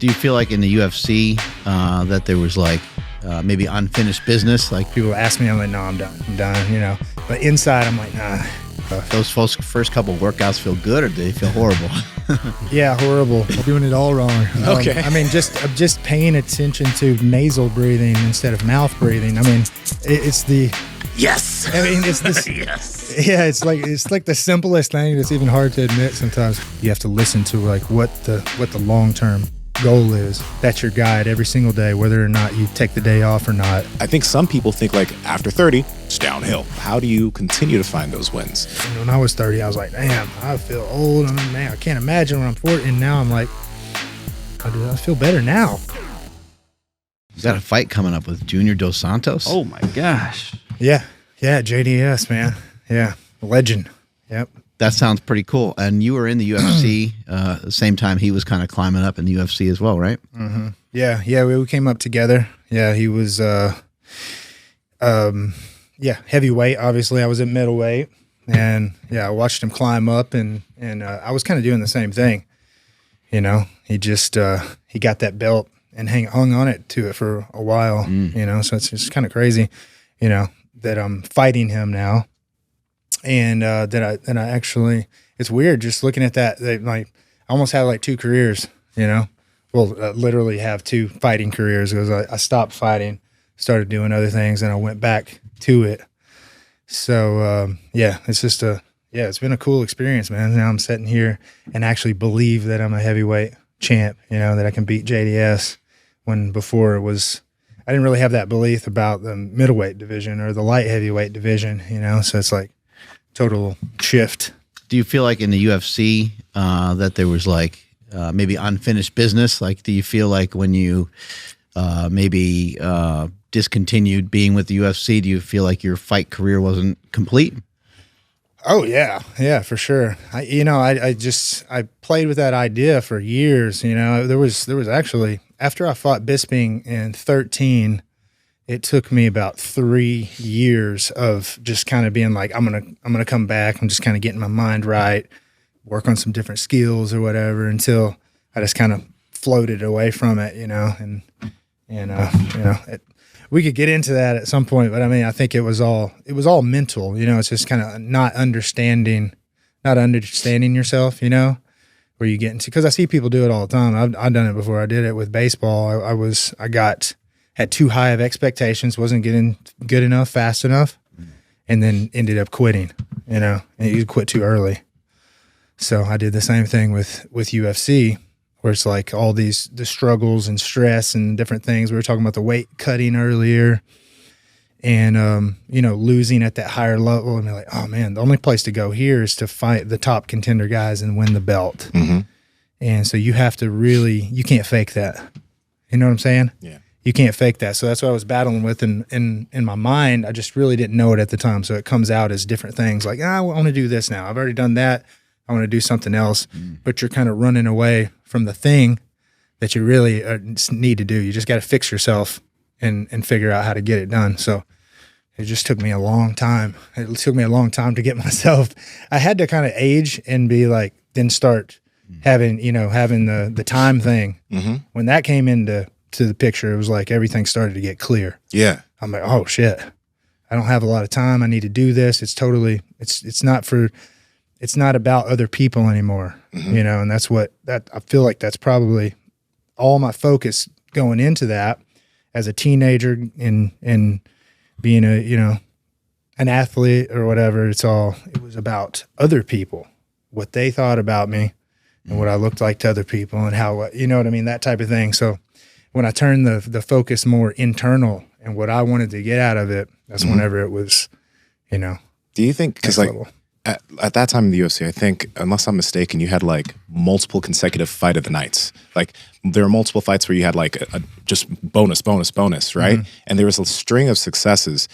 Do you feel like in the UFC that there was like maybe unfinished business? Like People ask me, I'm like, no, I'm done, you know. But inside, I'm like, nah. those first couple workouts feel good, or do they feel horrible? Yeah, horrible. Doing it all wrong. Okay. I mean, just paying attention to nasal breathing instead of mouth breathing. I mean, it's the Yes. I mean, it's this. Yes. Yeah, it's like the simplest thing. It's even hard to admit sometimes. You have to listen to like what the long term goal is. That's your guide every single day, whether or not you take the day off or not. I think some people think like after 30, it's downhill. How do you continue to find those wins? And when I was 30, I was like, damn, I feel old. I mean, man, I can't imagine when I'm 40. And now I'm like, I feel better now. You got a fight coming up with Junior Dos Santos? Oh my gosh. Yeah, JDS, man. Yeah, legend. Yep. That sounds pretty cool. And you were in the UFC the same time he was kind of climbing up in the UFC as well, right? Mm-hmm. Yeah, we came up together. Yeah, he was, heavyweight. Obviously, I was at middleweight, and yeah, I watched him climb up, and I was kind of doing the same thing. You know, he just he got that belt and hung on it for a while. You know, so it's just kind of crazy. You know that I'm fighting him now. And then I actually, it's weird just looking at that. Like, I almost had like two careers, you know. Well, literally have two fighting careers because I stopped fighting, started doing other things, and I went back to it. So it's just it's been a cool experience, man. Now I'm sitting here and actually believe that I'm a heavyweight champ. You know, that I can beat JDS when before it was. I didn't really have that belief about the middleweight division or the light heavyweight division. You know, so it's like. Total shift. Do you feel like in the UFC that there was like maybe unfinished business? Like, do you feel like when you maybe discontinued being with the UFC, do you feel like your fight career wasn't complete? Oh yeah, for sure. I played with that idea for years. You know, there was actually after I fought Bisping in 2013. It took me about 3 years of just kind of being like, I'm gonna come back. I'm just kind of getting my mind right, work on some different skills or whatever until I just kind of floated away from it, you know. And we could get into that at some point, but I mean, I think it was all mental, you know. It's just kind of not understanding yourself, you know, where you get into because I see people do it all the time. I've done it before. I did it with baseball. Had too high of expectations, wasn't getting good enough, fast enough, and then ended up quitting, you know, and you quit too early. So I did the same thing with UFC, where it's like all the struggles and stress and different things. We were talking about the weight cutting earlier and, losing at that higher level. And they're like, oh man, the only place to go here is to fight the top contender guys and win the belt. Mm-hmm. And so you have to you can't fake that. You know what I'm saying? Yeah. You can't fake that. So that's what I was battling with in my mind. I just really didn't know it at the time. So it comes out as different things like, I want to do this now. I've already done that. I want to do something else. But you're kind of running away from the thing that you really need to do. You just got to fix yourself and figure out how to get it done. So it just took me a long time. It took me a long time to get myself. I had to kind of age and be like, then start having the time thing. Mm-hmm. When that came into the picture, it was like everything started to get clear. Yeah. I'm like, oh shit, I don't have a lot of time. I need to do this. It's not about other people anymore, you know, and I feel like that's probably all my focus going into that as a teenager and being an athlete or whatever. It was about other people, what they thought about me and what I looked like to other people and how, you know what I mean? That type of thing. So when I turned the focus more internal and what I wanted to get out of it, that's whenever it was, you know. Do you think, because like at that time in the UFC, I think, unless I'm mistaken, you had like multiple consecutive fight of the nights. Like there were multiple fights where you had like a just bonus, right? Mm-hmm. And there was a string of successes.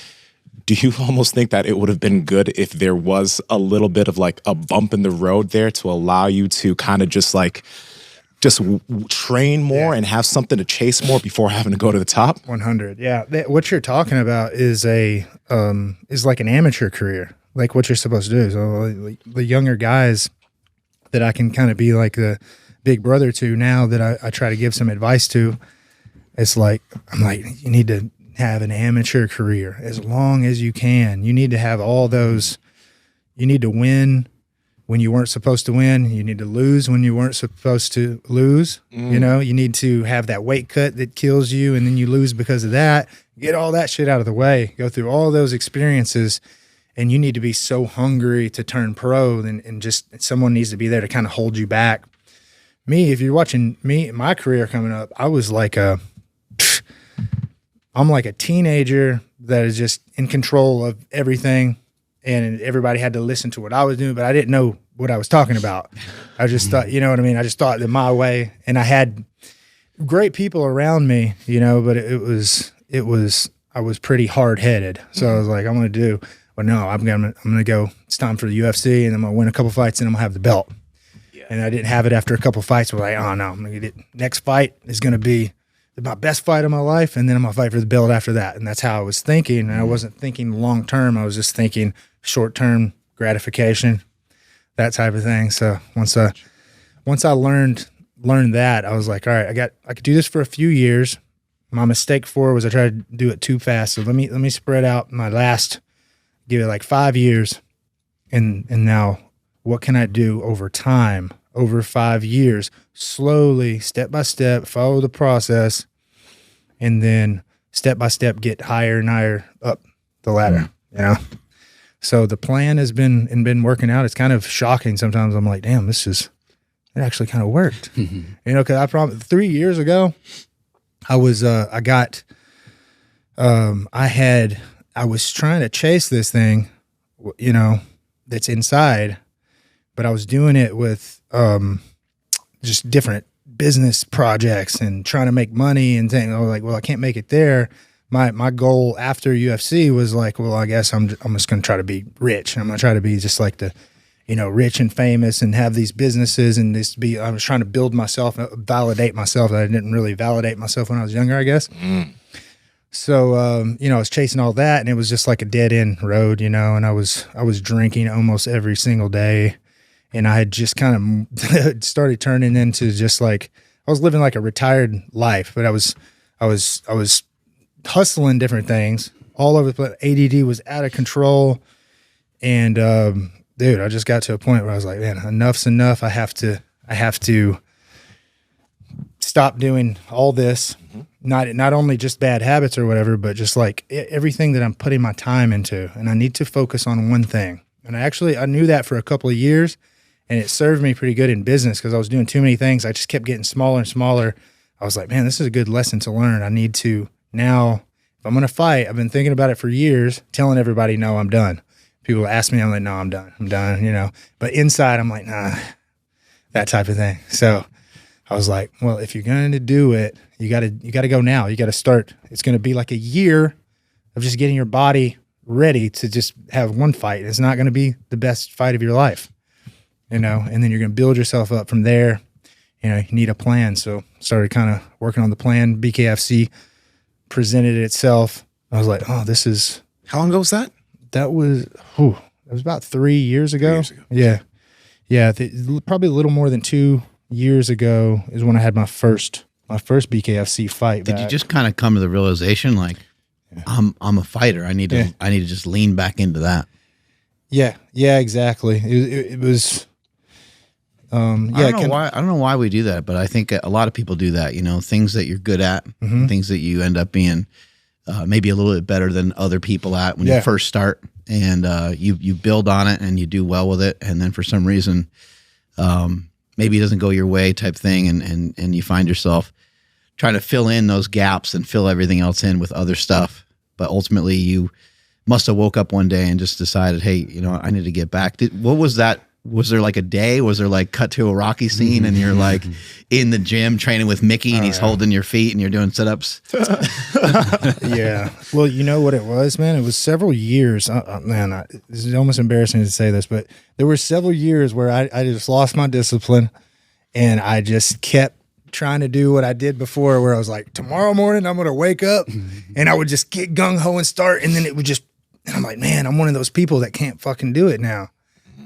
Do you almost think that it would have been good if there was a little bit of like a bump in the road there to allow you to kind of just train more and have something to chase more before having to go to the top? 100. Yeah. What you're talking about is is like an amateur career, like what you're supposed to do. So like, the younger guys that I can kind of be like the big brother to now that I try to give some advice to. It's like, I'm like, you need to have an amateur career as long as you can. You need to have all those. You need to win when you weren't supposed to win. You need to lose when you weren't supposed to lose. You know, you need to have that weight cut that kills you, and then you lose because of that. Get all that shit out of the way. Go through all those experiences, and you need to be so hungry to turn pro, and just someone needs to be there to kind of hold you back. Me, if you're watching me, my career coming up, I'm like a teenager that is just in control of everything. And everybody had to listen to what I was doing, but I didn't know what I was talking about. I just thought, you know what I mean? I just thought that my way, and I had great people around me, you know, but I was pretty hard headed. So I was like, I'm going to do, well, no, I'm going to go, it's time for the UFC, and I'm going to win a couple fights, and I'm going to have the belt. Yeah. And I didn't have it after a couple fights. I was like, oh no, I'm going to get it. Next fight is going to be my best fight of my life, and then I'm going to fight for the belt after that. And that's how I was thinking. And I wasn't thinking long term. I was just thinking short-term gratification, that type of thing. So once I learned that, I was like, all right, I could do this for a few years. My mistake was I tried to do it too fast. So let me spread out give it like 5 years, and now what can I do over time, over 5 years, slowly, step by step, follow the process, and then step by step get higher and higher up the ladder, you know? So the plan has been working out. It's kind of shocking sometimes. I'm like, damn, it actually kind of worked. You know, because I promise 3 years ago, I was trying to chase this thing, you know, that's inside, but I was doing it with just different business projects and trying to make money and saying, oh, like, well, I can't make it there. My goal after UFC was like, well, I guess I'm just going to try to be rich. I'm going to try to be just like rich and famous and have these businesses and I was trying to build myself, validate myself. I didn't really validate myself when I was younger, I guess. So, I was chasing all that, and it was just like a dead end road, you know, and I was drinking almost every single day, and I had just kind of started turning into just like, I was living like a retired life, but I was hustling different things all over the place. ADD was out of control. And, dude, I just got to a point where I was like, man, enough's enough. I have to stop doing all this. Not only just bad habits or whatever, but just like everything that I'm putting my time into, and I need to focus on one thing. And I knew that for a couple of years, and it served me pretty good in business because I was doing too many things. I just kept getting smaller and smaller. I was like, man, this is a good lesson to learn. I need to now, if I'm going to fight, I've been thinking about it for years, telling everybody, no, I'm done. People ask me, I'm like, no, I'm done, you know. But inside, I'm like, nah, that type of thing. So I was like, well, if you're going to do it, you got to go now. You got to start. It's going to be like a year of just getting your body ready to just have one fight. It's not going to be the best fight of your life, you know. And then you're going to build yourself up from there. You know, you need a plan. So started kind of working on the plan. BKFC presented itself. I was like, oh, this is. How long ago was that? That was about 3 years ago. 3 years ago. Yeah. Probably a little more than 2 years ago is when I had my first BKFC fight. Did you just kind of come to the realization, like, I'm a fighter. I need to just lean back into that. Yeah, exactly. It was. I don't know why we do that, but I think a lot of people do that. You know, things that you're good at, things that you end up being maybe a little bit better than other people at when you first start, and you build on it and you do well with it, and then for some reason, maybe it doesn't go your way, type thing, and you find yourself trying to fill in those gaps and fill everything else in with other stuff. But ultimately, you must have woke up one day and just decided, hey, you know, I need to get back. What was that? Was there like a day? Was there like cut to a Rocky scene and you're like in the gym training with Mickey and he's holding your feet and you're doing sit-ups? Yeah. Well, you know what it was, man? It was several years. This is almost embarrassing to say this, but there were several years where I just lost my discipline and I just kept trying to do what I did before, where I was like, tomorrow morning I'm going to wake up and I would just get gung-ho and start, and then it would just, and I'm like, man, I'm one of those people that can't fucking do it now.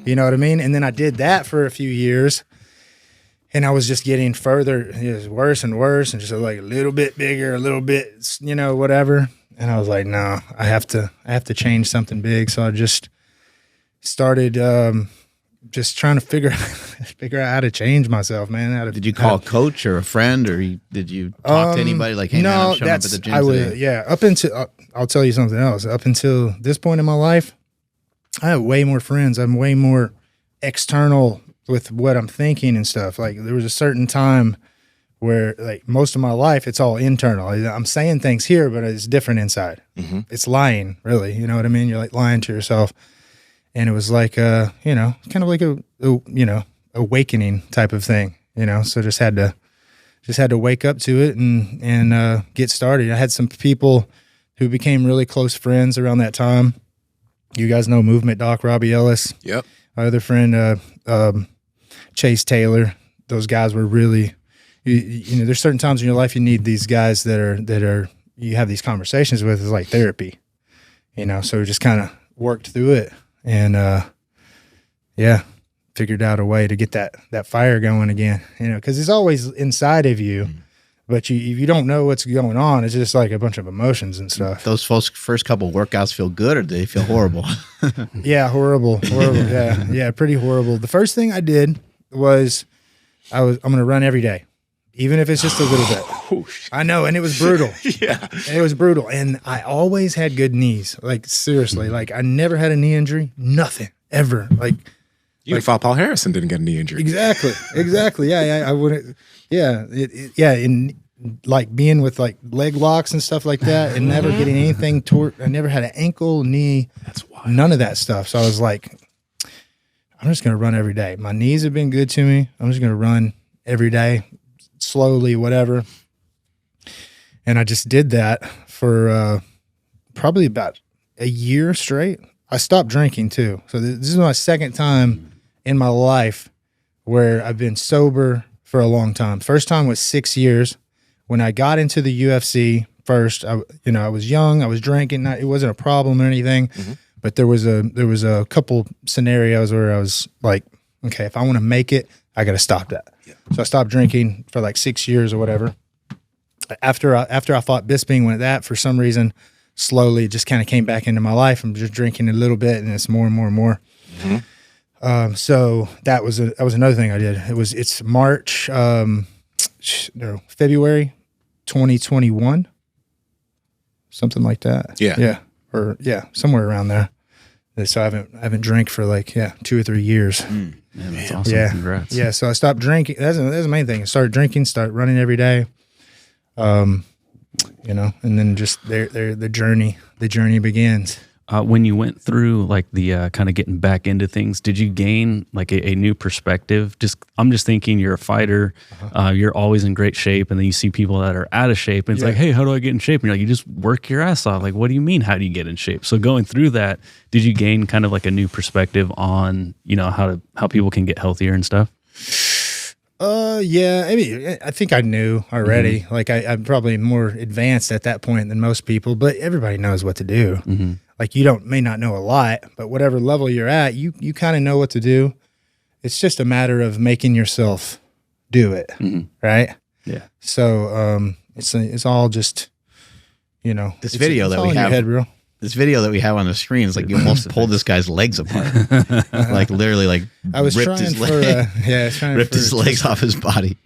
You know what I mean? And then I did that for a few years, And I was just getting further, it was worse and worse, and just like a little bit bigger, a little bit, whatever. And I was like, no, I have to change something big. So I just started just trying to figure out how to change myself, man. Did you call a coach or a friend, or did you talk to anybody like, hey, man, I'm showing up at the gym today? Yeah, up until, I'll tell you something else. Up until this point in my life, I have way more friends. I'm way more external with what I'm thinking and stuff. Like there was a certain time where like most of my life, it's all internal. I'm saying things here, but it's different inside. Mm-hmm. It's lying, really. You know what I mean? You're like lying to yourself. And it was like, kind of like a awakening type of thing, so just had to wake up to it and get started. I had some people who became really close friends around that time. You guys know Movement Doc, Robbie Ellis. Yep. My other friend, Chase Taylor. Those guys were really, there's certain times in your life you need these guys that are you have these conversations with. It's like therapy, so we just kind of worked through it and, figured out a way to get that fire going again, because it's always inside of you, but if you don't know what's going on, it's just like a bunch of emotions and stuff. Those first couple workouts feel good, or do they feel horrible? Yeah, horrible. Yeah, pretty horrible. The first thing I did was I'm going to run every day, even if it's just a little bit. I know, and it was brutal. Yeah, it was brutal, and I always had good knees. Like seriously, like I never had a knee injury, nothing ever. Like you fought Paul Harrison, didn't get a knee injury. Exactly. Yeah, I wouldn't. Yeah, and like being with like leg locks and stuff like that, and never getting anything I never had an ankle, knee. That's wild. None of that stuff. So I was like, I'm just going to run every day. My knees have been good to me. I'm just going to run every day, slowly, whatever. And I just did that for probably about a year straight. I stopped drinking too. So this is my second time in my life where I've been sober for a long time. First time was 6 years. When I got into the UFC first, I was young. I was drinking. It wasn't a problem or anything. Mm-hmm. But there was a couple scenarios where I was like, okay, if I want to make it, I got to stop that. Yeah. So I stopped drinking for like 6 years or whatever. After I fought Bisping, went that for some reason, slowly it just kind of came back into my life. I'm just drinking a little bit, and it's more and more and more. Mm-hmm. So that was another thing I did. It's March, February 2021, something like that. Yeah, somewhere around there. So I haven't drank for like 2 or 3 years. Man, that's awesome. Yeah. Congrats. Yeah, so I stopped drinking. That's the main thing. I started drinking, started running every day. And then just the journey begins. When you went through like the kind of getting back into things, did you gain like a new perspective? I'm just thinking you're a fighter, you're always in great shape, and then you see people that are out of shape, and it's like, hey, how do I get in shape? And you're like, you just work your ass off. Like, what do you mean? How do you get in shape? So going through that, did you gain kind of like a new perspective on how people can get healthier and stuff? Yeah. I mean, I think I knew already. Mm-hmm. Like I'm probably more advanced at that point than most people, but everybody knows what to do. Mm-hmm. Like you may not know a lot, but whatever level you're at, you kind of know what to do. It's just a matter of making yourself do it. Mm-hmm. Right. Yeah. So, it's all just, this video that we have, head, bro. This video that we have on the screen is like you almost pulled this guy's legs apart, like literally, like I was ripped his legs off his body.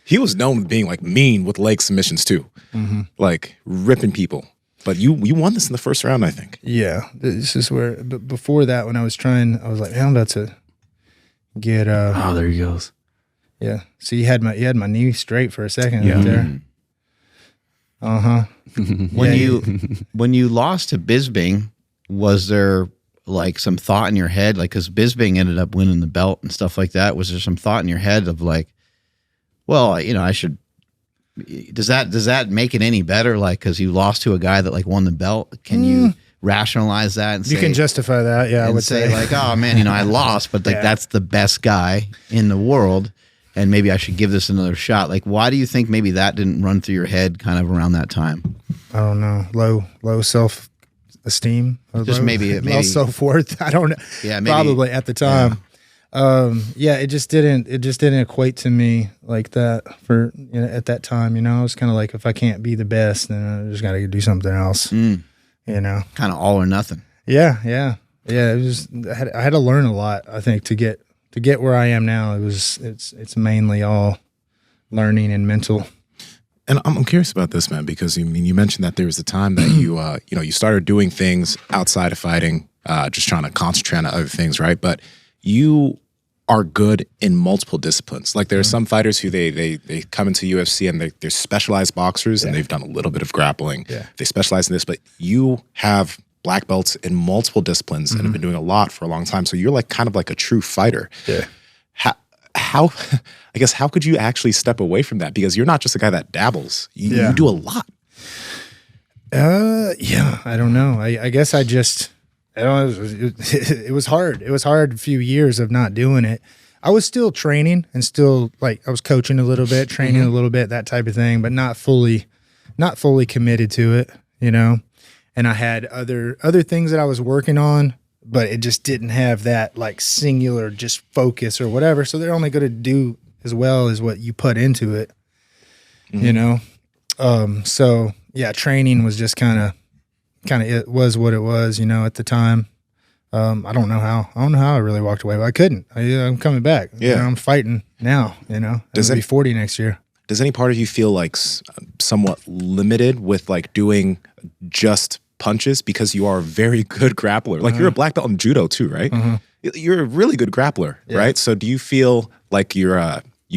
He was known being like mean with leg submissions too, like ripping people. But you won this in the first round, I think. Yeah, this is where. But before that, when I was like, hey, I'm about to get. Oh, there he goes. Yeah. So you had my knee straight for a second right there. When you lost to Bisping, was there like some thought in your head, like because Bisping ended up winning the belt and stuff like that? Was there some thought in your head of like, well, I should? Does that make it any better? Like because you lost to a guy that like won the belt, can you rationalize that and you can justify that? Yeah, I would say like, oh man, I lost, but like that's the best guy in the world. And maybe I should give this another shot. Like, why do you think maybe that didn't run through your head kind of around that time? I don't know. Low self-esteem? Just maybe low self-worth? I don't know. Yeah, maybe. Probably at the time. Yeah, it just didn't equate to me like that for, at that time, I was kind of like, if I can't be the best, then I just got to do something else, Kind of all or nothing. Yeah. It was, I had to learn a lot, I think, to get where I am now. It's mainly all learning and mental. And I'm curious about this, man, because you mentioned that there was a time that you started doing things outside of fighting, just trying to concentrate on other things, right? But you are good in multiple disciplines. Like there are some fighters who they come into UFC and they're specialized boxers and they've done a little bit of grappling. Yeah. They specialize in this, but you have black belts in multiple disciplines and have been doing a lot for a long time. So you're like kind of like a true fighter. Yeah. How I guess, how could you actually step away from that? Because you're not just a guy that dabbles. You do a lot. Yeah, I don't know. I guess I just, I don't know, it was hard. It was hard a few years of not doing it. I was still training and still like, I was coaching a little bit, training a little bit, that type of thing, but not fully committed to it, And I had other things that I was working on, but it just didn't have that like singular just focus or whatever. So they're only going to do as well as what you put into it, So yeah, training was just kind of it was what it was, at the time. I don't know how I really walked away, but I couldn't. I'm coming back. Yeah, I'm fighting now. Does it be 40 next year? Does any part of you feel like somewhat limited with like doing just punches because you are a very good grappler? Like you're a black belt in judo too, right? You're a really good grappler, right? So do you feel like you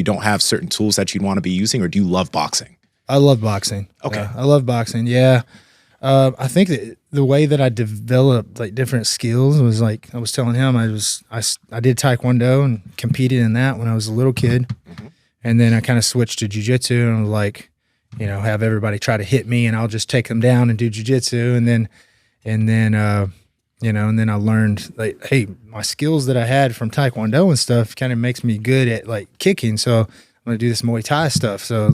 don't have certain tools that you'd want to be using, or do you love boxing? I love boxing. Okay. I love boxing. Yeah. I think that the way that I developed like different skills was like, I was telling him I did Taekwondo and competed in that when I was a little kid. And then I kind of switched to jiu-jitsu and was like, have everybody try to hit me and I'll just take them down and do jiu-jitsu. And then I learned like, hey, my skills that I had from Taekwondo and stuff kind of makes me good at like kicking. So I'm going to do this Muay Thai stuff. So,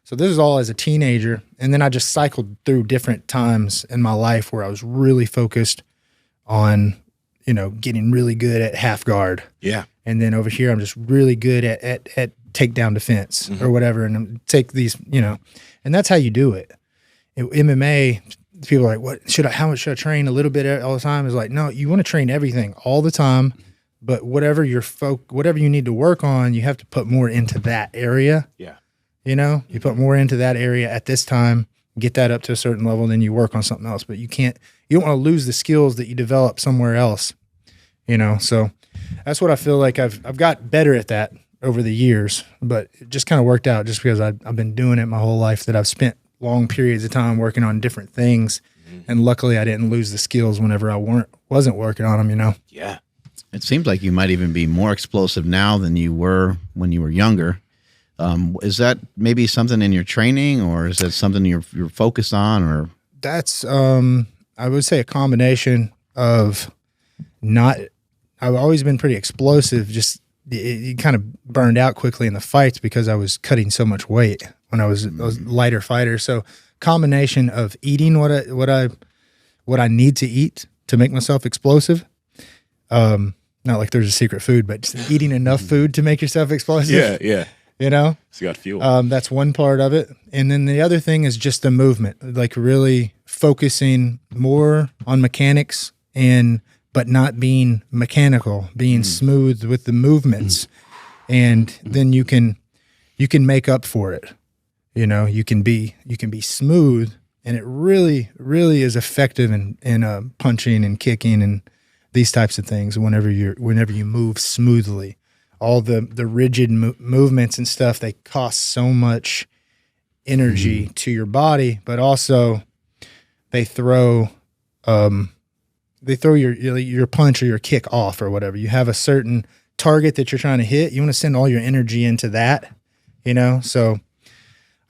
so this is all as a teenager. And then I just cycled through different times in my life where I was really focused on, getting really good at half guard. Yeah. And then over here, I'm just really good at takedown defense or whatever. And take these, and that's how you do it. MMA, people are like, how much should I train a little bit all the time? Is like, no, you want to train everything all the time. But whatever whatever you need to work on, you have to put more into that area. Yeah. You put more into that area at this time, get that up to a certain level, then you work on something else. But you don't want to lose the skills that you develop somewhere else, So that's what I feel like I've got better at that over the years, but it just kind of worked out just because I've been doing it my whole life, that I've spent long periods of time working on different things. And luckily I didn't lose the skills whenever I wasn't working on them, Yeah. It seems like you might even be more explosive now than you were when you were younger. Is that maybe something in your training, or is that something you're focused on? Or that's I would say a combination of I've always been pretty explosive. Just it kind of burned out quickly in the fights because I was cutting so much weight when I was a lighter fighter. So combination of eating what I need to eat to make myself explosive. Not like there's a secret food, but just eating enough food to make yourself explosive. Yeah. So you got fuel. That's one part of it. And then the other thing is just the movement, like really focusing more on mechanics but not being mechanical, being smooth with the movements. And then you can make up for it. You can be smooth, and it really, really is effective in punching and kicking and these types of things. Whenever you move smoothly, all the rigid movements and stuff, they cost so much energy to your body, but also they throw your punch or your kick off or whatever. You have a certain target that you're trying to hit. You want to send all your energy into that, So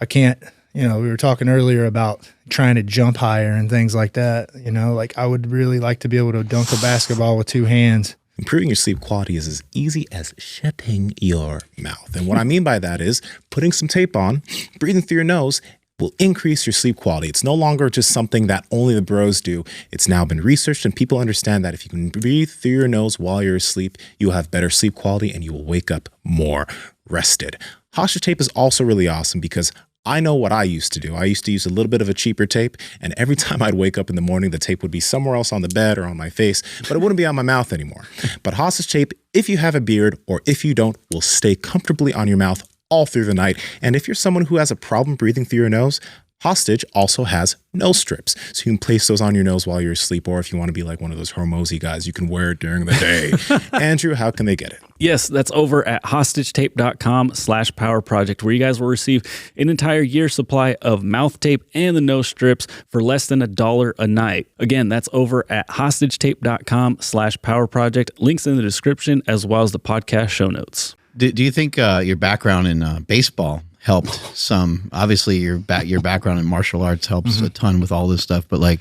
I can't, we were talking earlier about trying to jump higher and things like that. Like I would really like to be able to dunk a basketball with two hands. Improving your sleep quality is as easy as shutting your mouth. And what I mean by that is putting some tape on, breathing through your nose, will increase your sleep quality. It's no longer just something that only the bros do. It's now been researched, and people understand that if you can breathe through your nose while you're asleep, you'll have better sleep quality and you will wake up more rested. Hostage tape is also really awesome because I know what I used to do. I used to use a little bit of a cheaper tape, and every time I'd wake up in the morning, the tape would be somewhere else on the bed or on my face, but it wouldn't be on my mouth anymore. But hostage tape, if you have a beard or if you don't, will stay comfortably on your mouth all through the night. And if you're someone who has a problem breathing through your nose, Hostage also has nose strips. So you can place those on your nose while you're asleep, or if you want to be like one of those hormozy guys, you can wear it during the day. Andrew, how can they get it? Yes, that's over at hostagetape.com/powerproject, where you guys will receive an entire year's supply of mouth tape and the nose strips for less than $1 a night. Again, that's over at hostagetape.com/powerproject. Links in the description as well as the podcast show notes. Do you think your background in baseball helped some? Obviously, your background in martial arts helps a ton with all this stuff, but like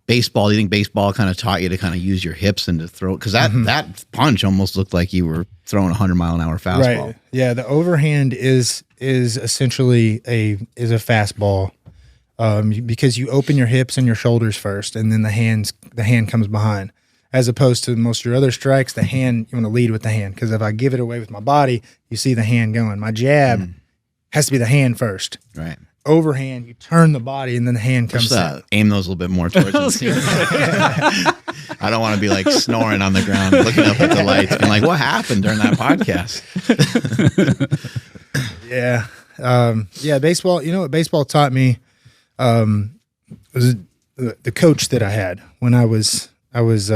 baseball, do you think baseball kind of taught you to kind of use your hips and to throw? Because that punch almost looked like you were throwing 100-mile-an-hour fastball. Right. Yeah, the overhand is essentially a fastball, because you open your hips and your shoulders first, and then the hand comes behind. As opposed to most of your other strikes, the hand, you want to lead with the hand, because if I give it away with my body, you see the hand going. My jab has to be the hand first. Right. Overhand, you turn the body, and then the hand comes in. Aim those a little bit more towards the I don't want to be like snoring on the ground, looking up at the lights, being like, what happened during that podcast? Yeah. Baseball, you know what baseball taught me was the coach that I had when I was I don't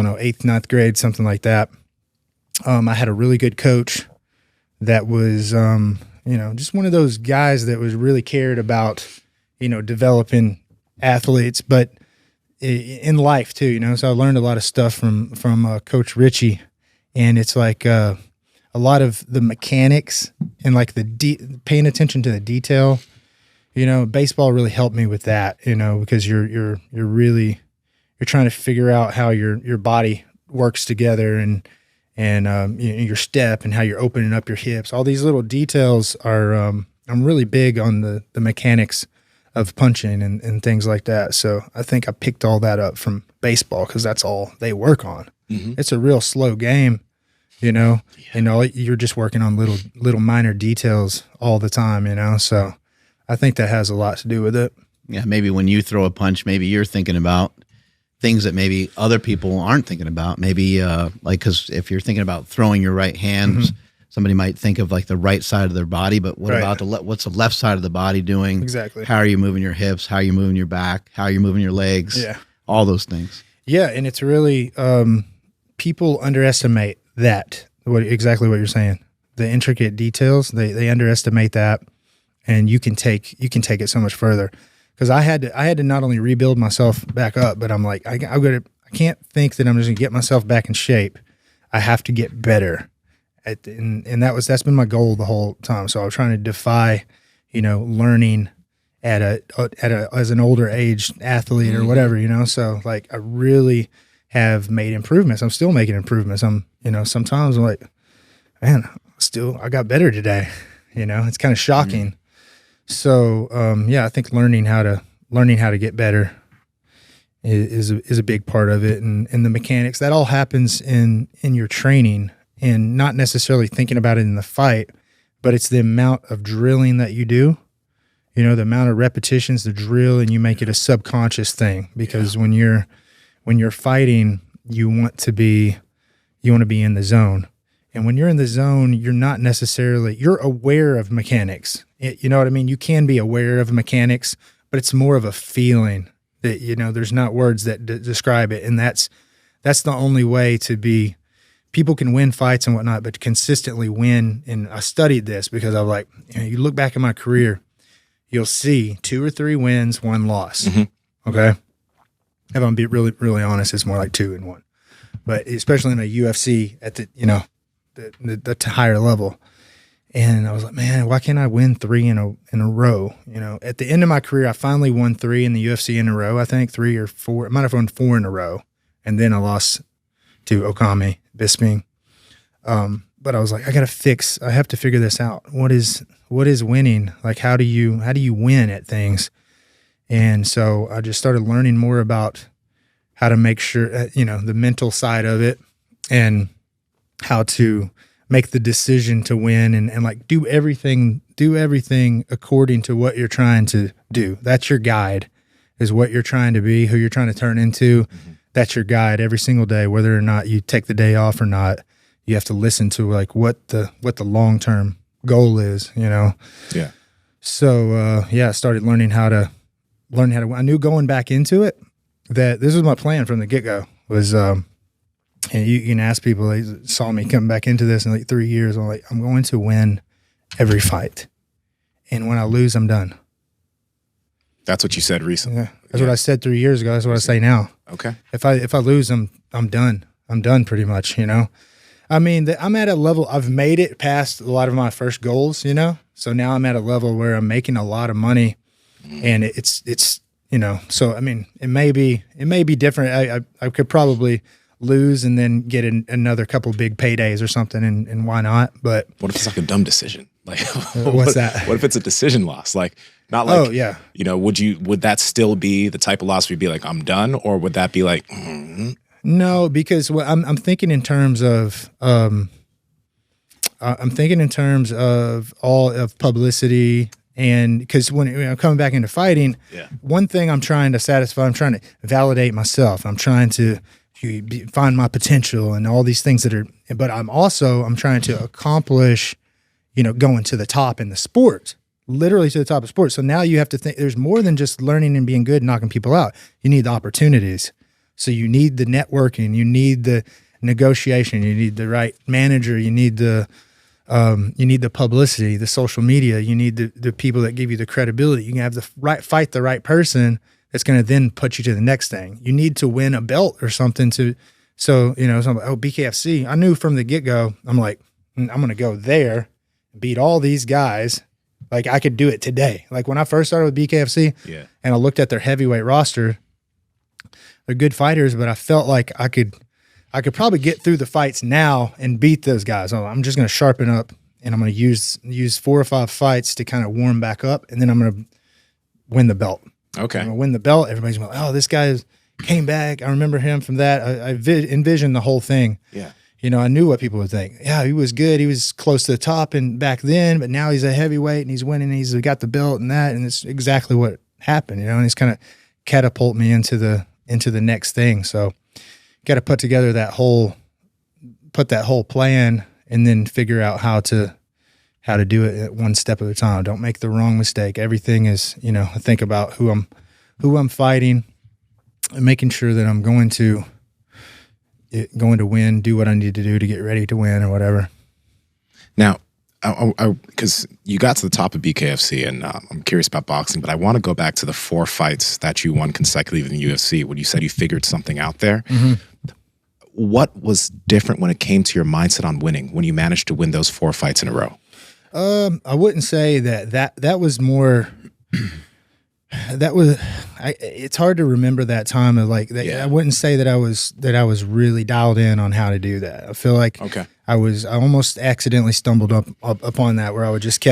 know, 8th, 9th grade, something like that. I had a really good coach that was, just one of those guys that was really cared about, developing athletes, but in life too, so I learned a lot of stuff from Coach Richie, and it's like a lot of the mechanics and like paying attention to the detail. Baseball really helped me with that, because you're trying to figure out how your body works together and your step and how you're opening up your hips. All these little details are, I'm really big on the mechanics of punching and things like that. So I think I picked all that up from baseball because that's all they work on. Mm-hmm. It's a real slow game, and you're just working on little minor details all the time, so I think that has a lot to do with it. Yeah, maybe when you throw a punch, maybe you're thinking about things that maybe other people aren't thinking about. Maybe because if you're thinking about throwing your right hand, somebody might think of like the right side of their body, but what about what's the left side of the body doing? Exactly. How are you moving your hips? How are you moving your back? How are you moving your legs? Yeah. All those things. Yeah, and it's really people underestimate that. Exactly what you're saying. The intricate details, they underestimate that, and you can take it so much further. Because I had to not only rebuild myself back up, but I'm like, I can't think that I'm just gonna get myself back in shape. I have to get better, and that's been my goal the whole time. So I was trying to defy, learning as an older age athlete or whatever, So like I really have made improvements. I'm still making improvements. Sometimes I'm like, man, I got better today. It's kind of shocking. So, I think learning how to get better is a big part of it. And the mechanics, that all happens in your training, and not necessarily thinking about it in the fight, but it's the amount of drilling that you do, the amount of repetitions, the drill, and you make it a subconscious thing, because when you're fighting, you want to be in the zone. And when you're in the zone, you're aware of mechanics. You know what I mean? You can be aware of mechanics, but it's more of a feeling that, there's not words that describe it. And that's the only way to be. People can win fights and whatnot, but to consistently win. And I studied this because I was like, you look back at my career, you'll see 2 or 3 wins, 1 loss. Mm-hmm. Okay. If I'm being really, really honest, it's more like 2 and 1, but especially in a UFC at the higher level. And I was like, man, why can't I win 3 in a row? At the end of my career, I finally won 3 in the UFC in a row. I think 3 or 4. I might have won 4 in a row. And then I lost to Okami Bisping. but I was like, I have to figure this out. What is winning? Like, how do you win at things? And so I just started learning more about how to make sure, the mental side of it, and how to make the decision to win, and like do everything according to what you're trying to do. That's your guide, is what you're trying to be, who you're trying to turn into. Mm-hmm. That's your guide every single day, whether or not you take the day off or not. You have to listen to like what the long-term goal is, Yeah. So, I started learning how to I knew going back into it that this was my plan from the get-go was, and you can ask people, they saw me come back into this in like 3 years. I'm like, I'm going to win every fight. And when I lose, I'm done. That's what you said recently. Yeah. That's what I said 3 years ago. That's what I say now. Okay. If I lose, I'm done. I'm done pretty much, I mean, I'm at a level, I've made it past a lot of my first goals, So now I'm at a level where I'm making a lot of money, and it's so I mean, it may be different. I could probably lose and then get another couple big paydays or something, and why not? But what if it's like a dumb decision? Like, what's that? What if it's a decision loss? Like, not like, oh yeah, would that still be the type of loss where you'd be like, I'm done, or would that be like, No, because I'm thinking in terms of all of publicity. And because when I'm coming back into fighting, one thing I'm trying to satisfy, I'm trying to validate myself. I'm trying to find my potential and all these things but I'm trying to accomplish, going to the top in the sport, literally to the top of sports. So now you have to think there's more than just learning and being good and knocking people out. You need the opportunities. So you need the networking, you need the negotiation, you need the right manager, you need the publicity, the social media, you need the people that give you the credibility. You can have fight the right person that's going to then put you to the next thing. You need to win a belt or something so I'm like, BKFC. I knew from the get-go, I'm like, I'm going to go there, beat all these guys. Like I could do it today. Like when I first started with BKFC and I looked at their heavyweight roster, they're good fighters, but I felt like I could probably get through the fights now and beat those guys. I'm just going to sharpen up, and I'm going to use 4 or 5 fights to kind of warm back up, and then I'm going to win the belt. Okay. I'm going to win the belt. Everybody's going, oh, this guy came back. I remember him from that. I envisioned the whole thing. Yeah. I knew what people would think. Yeah, he was good. He was close to the top and back then, but now he's a heavyweight and he's winning. He's got the belt and that, and it's exactly what happened. And he's kind of catapult me into the next thing. So got to put together that whole plan and then figure out how to do it one step at a time. Don't make the wrong mistake. Everything is, think about who I'm fighting and making sure that I'm going to win, do what I need to do to get ready to win or whatever. Now, because you got to the top of BKFC, and I'm curious about boxing, but I want to go back to the 4 fights that you won consecutively in the UFC when you said you figured something out there. Mm-hmm. What was different when it came to your mindset on winning when you managed to win those 4 fights in a row? I wouldn't say that was more. It's hard to remember that time of like that. Yeah. I wouldn't say that I was really dialed in on how to do that. I feel like I almost accidentally stumbled upon that, where I would just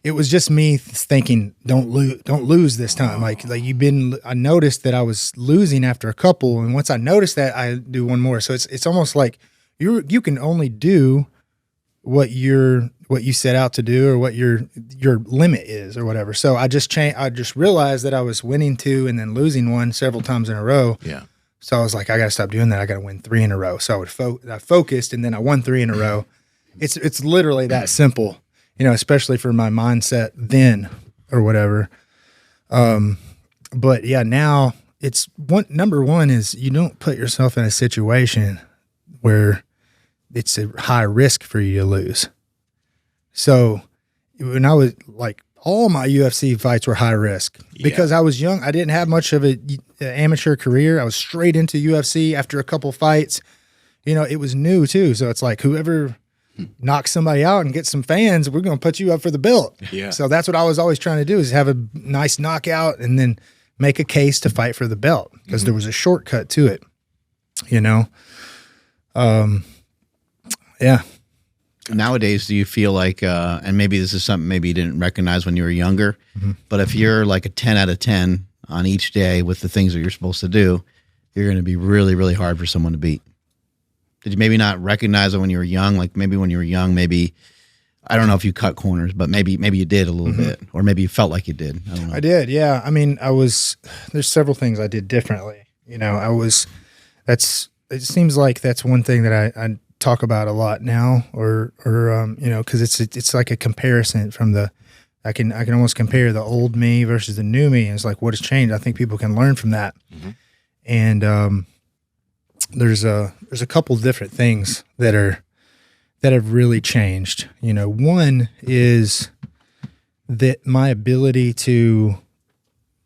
it was just me thinking, don't lose this time. Like I noticed that I was losing after a couple, and once I noticed that, I do one more. So it's almost like you can only do what you set out to do, or what your limit is, or whatever. So I just realized that I was winning 2 and then losing 1 several times in a row. Yeah. So I was like, I got to stop doing that. I got to win 3 in a row. So I focused, and then I won 3 in a row. It's literally that simple, especially for my mindset then or whatever. But yeah, now number one is you don't put yourself in a situation where it's a high risk for you to lose. So when I was like, all my UFC fights were high risk because I was young. I didn't have much of an amateur career. I was straight into UFC after a couple fights. It was new too. So it's like whoever knocks somebody out and gets some fans, we're going to put you up for the belt. Yeah. So that's what I was always trying to do, is have a nice knockout and then make a case to fight for the belt, because there was a shortcut to it, Yeah. nowadays, do you feel like, and maybe this is something maybe you didn't recognize when you were younger, but if you're like a 10 out of 10 on each day with the things that you're supposed to do, you're going to be really, really hard for someone to beat. Did you maybe not recognize it when you were young? Like maybe when you were young, maybe, I don't know if you cut corners, but maybe you did a little bit, or maybe you felt like you did. I don't know. I did, yeah. I mean, there's several things I did differently. It seems like that's one thing that I talk about a lot now, or because it's like a comparison from I can almost compare the old me versus the new me. And it's like, what has changed? I think people can learn from that. And there's a couple different things that have really changed. One is that my ability to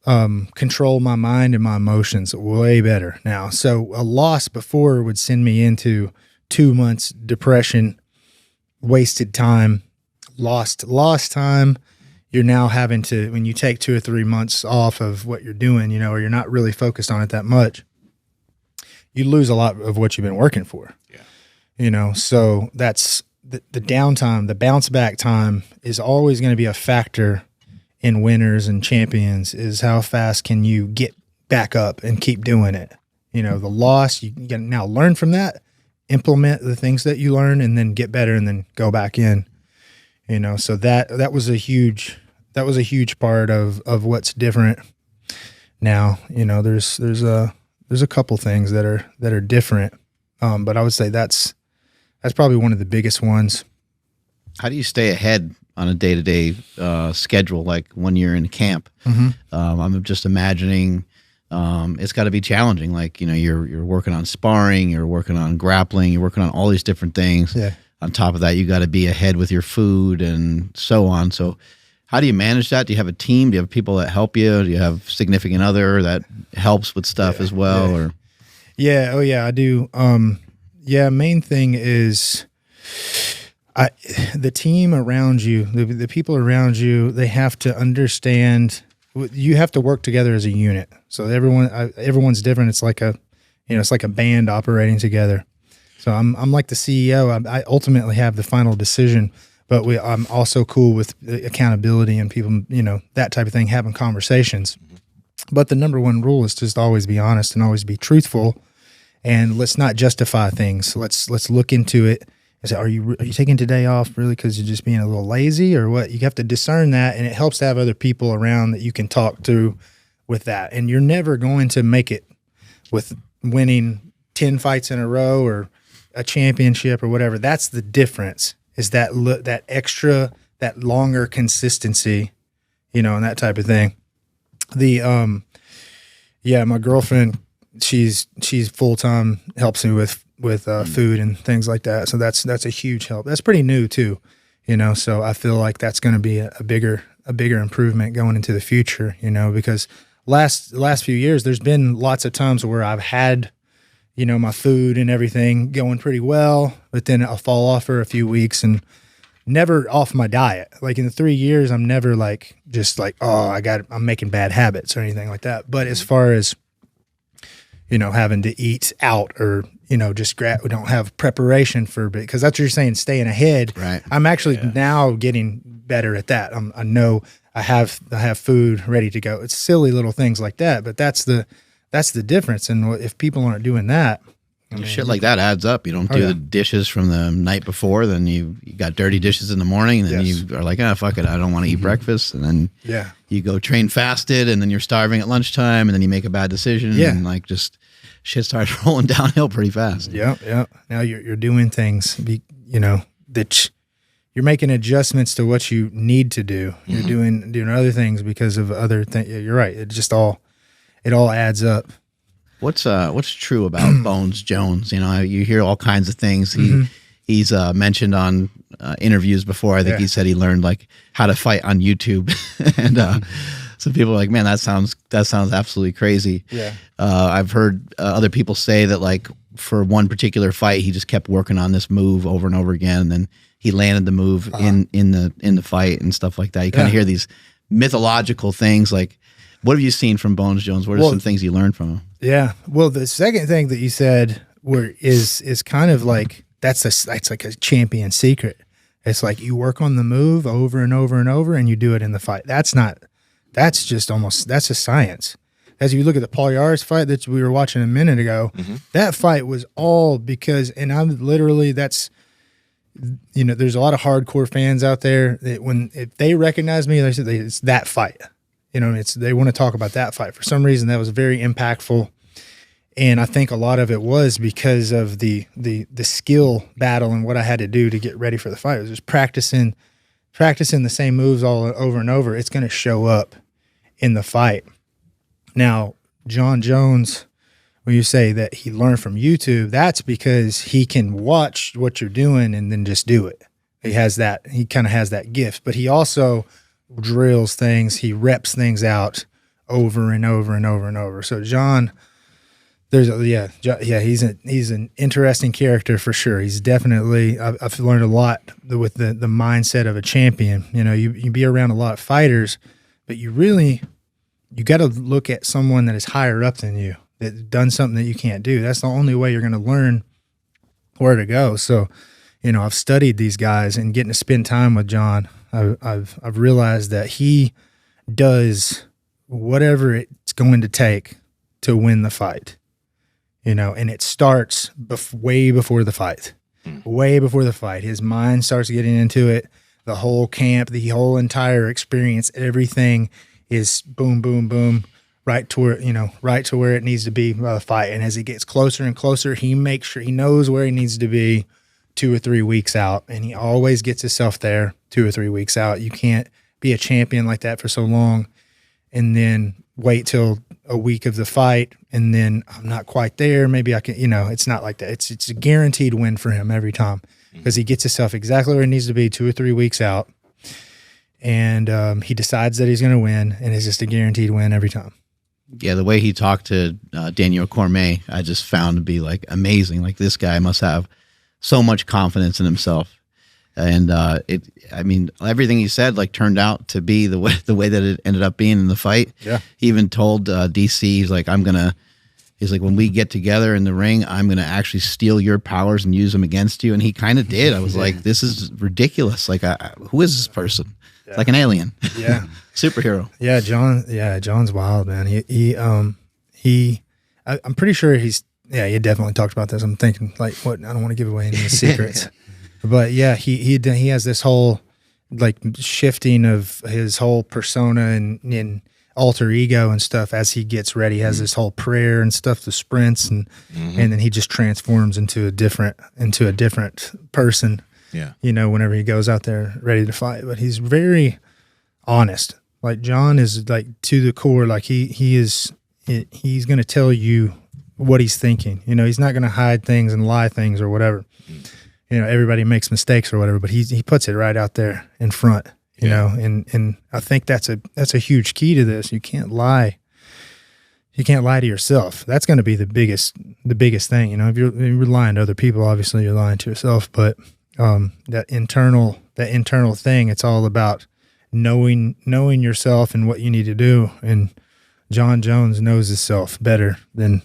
control my mind and my emotions way better now. So a loss before would send me into 2 months depression, wasted time, lost time. You're now having to, when you take 2 or 3 months off of what you're doing, or you're not really focused on it that much, you lose a lot of what you've been working for. Yeah. So that's the downtime, the bounce back time is always going to be a factor in winners and champions, is how fast can you get back up and keep doing it. The loss, you can now learn from that, implement the things that you learn, and then get better and then go back in. So that was a huge part of what's different now. There's a couple things that are different. But I would say that's probably one of the biggest ones. How do you stay ahead on a day-to-day schedule, like when you're in camp? I'm just imagining it's got to be challenging. Like, you're working on sparring, you're working on grappling, you're working on all these different things. Yeah. On top of that, you got to be ahead with your food and so on. So how do you manage that? Do you have a team? Do you have people that help you? Do you have significant other that helps with stuff as well? Yeah. Or yeah, oh yeah, I do. Main thing is the team around you, the people around you, they have to understand. You have to work together as a unit. So everyone's different. It's like a band operating together. So I'm like the CEO. I ultimately have the final decision, but I'm also cool with accountability and people, that type of thing, having conversations. But the number one rule is just always be honest and always be truthful, and let's not justify things. Let's look into it and say, are you taking today off really because you're just being a little lazy or what? You have to discern that, and it helps to have other people around that you can talk to with that. And you're never going to make it with winning 10 fights in a row or a championship or whatever. That's the difference, is that extra, that longer consistency, and that type of thing. My girlfriend, she's full-time, helps me with food and things like that. So that's a huge help. That's pretty new too, so I feel like that's going to be a bigger improvement going into the future, because last few years, there's been lots of times where I've had, my food and everything going pretty well, but then I'll fall off for a few weeks and never off my diet. Like in the 3 years, I'm never like, just like, I'm making bad habits or anything like that. But as far as, having to eat out or, we don't have preparation for, because that's what you're saying, staying ahead. Right. I'm actually now getting better at that. I know I have food ready to go. It's silly little things like that, but that's the difference. And if people aren't doing that, shit like that adds up. You don't do the dishes from the night before, then you got dirty dishes in the morning, and then you are like, fuck it, I don't want to eat breakfast. And then you go train fasted, and then you're starving at lunchtime, and then you make a bad decision, and like just shit starts rolling downhill pretty fast. Yeah. Now you're doing things, that you're making adjustments to what you need to do. You're doing other things because of other things. Yeah, you're right. It all adds up. What's true about Bones Jones? You hear all kinds of things. He's mentioned on interviews before. I think he said he learned like how to fight on YouTube, and some people are like, man, that sounds absolutely crazy. Yeah, I've heard other people say that like for one particular fight, he just kept working on this move over and over again, and then he landed the move in the fight and stuff like that. You kind of hear these mythological things like. What have you seen from Bones Jones? What are some things you learned from him? Yeah. Well, the second thing that you said is kind of like that's like a champion secret. It's like you work on the move over and over and over, and you do it in the fight. That's a science. As you look at the Paul Yaris fight that we were watching a minute ago, that fight was all because, and there's a lot of hardcore fans out there that if they recognize me, it's that fight. They want to talk about that fight. For some reason, that was very impactful. And I think a lot of it was because of the skill battle and what I had to do to get ready for the fight. It was just practicing the same moves all over and over. It's going to show up in the fight. Now, John Jones, when you say that he learned from YouTube, that's because he can watch what you're doing and then just do it. He kind of has that gift, but he also drills things. He reps things out over and over and over and over. So John, he's an interesting character for sure. He's definitely, I've learned a lot with the mindset of a champion. You be around a lot of fighters, but you got to look at someone that is higher up than you, that's done something that you can't do. That's the only way you're going to learn where to go. So, I've studied these guys, and getting to spend time with John, I've realized that he does whatever it's going to take to win the fight. And it starts way before the fight. Way before the fight. His mind starts getting into it. The whole camp, the whole entire experience, everything is boom, boom, boom, right to where it needs to be by the fight. And as it gets closer and closer, he makes sure he knows where he needs to be 2 or 3 weeks out. And he always gets himself there 2 or 3 weeks out. You can't be a champion like that for so long and then wait till a week of the fight and then I'm not quite there. Maybe I can, it's not like that. It's a guaranteed win for him every time because he gets himself exactly where he needs to be 2 or 3 weeks out. And he decides that he's going to win, and it's just a guaranteed win every time. Yeah, the way he talked to Daniel Cormier, I just found to be like amazing. Like this guy must have so much confidence in himself. And everything he said turned out to be the way that it ended up being in the fight. Yeah. He even told DC, he's like, when we get together in the ring, I'm going to actually steal your powers and use them against you. And he kind of did. I was like, this is ridiculous. Like, who is this person? Yeah. Like an alien. Yeah. Superhero. Yeah. John's wild, man. I'm pretty sure he definitely talked about this. I'm thinking I don't want to give away any of his secrets. But yeah, he has this whole shifting of his whole persona and alter ego and stuff as he gets ready. He has this whole prayer and stuff, the sprints, and then he just transforms into a different person. Yeah. Whenever he goes out there ready to fight. But he's very honest. Like John is to the core. Like he's going to tell you what he's thinking. He's not going to hide things and lie things or whatever. Everybody makes mistakes or whatever, but he puts it right out there in front, you know, and I think that's a huge key to this. You can't lie. You can't lie to yourself. That's going to be the biggest thing. If you're lying to other people, obviously you're lying to yourself, but that internal thing, it's all about knowing yourself and what you need to do. And John Jones knows himself better than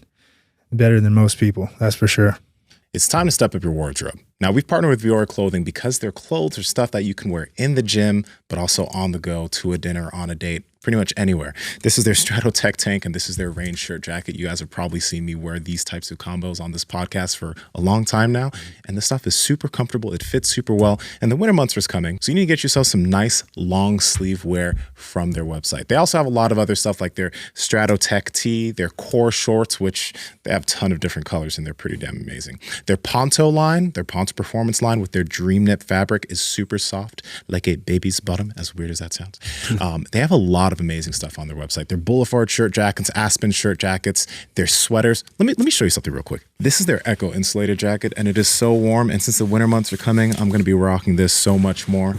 most people. That's for sure. It's time to step up your wardrobe. Now, we've partnered with Belcher Clothing because their clothes are stuff that you can wear in the gym, but also on the go, to a dinner, on a date, pretty much anywhere. This is their Stratotech tank, and this is their rain shirt jacket. You guys have probably seen me wear these types of combos on this podcast for a long time now, and the stuff is super comfortable. It fits super well, and the winter months is coming, so you need to get yourself some nice long sleeve wear from their website. They also have a lot of other stuff like their Stratotech tee, their core shorts, which they have a ton of different colors, and they're pretty damn amazing. Their Ponto line, their Ponto Performance line with their Dream Knit fabric is super soft, like a baby's bottom, as weird as that sounds. They have a lot of amazing stuff on their website. Their Boulevard shirt jackets, Aspen shirt jackets, their sweaters. Let me show you something real quick. This is their Echo insulated jacket, and it is so warm. And since the winter months are coming, I'm going to be rocking this so much more.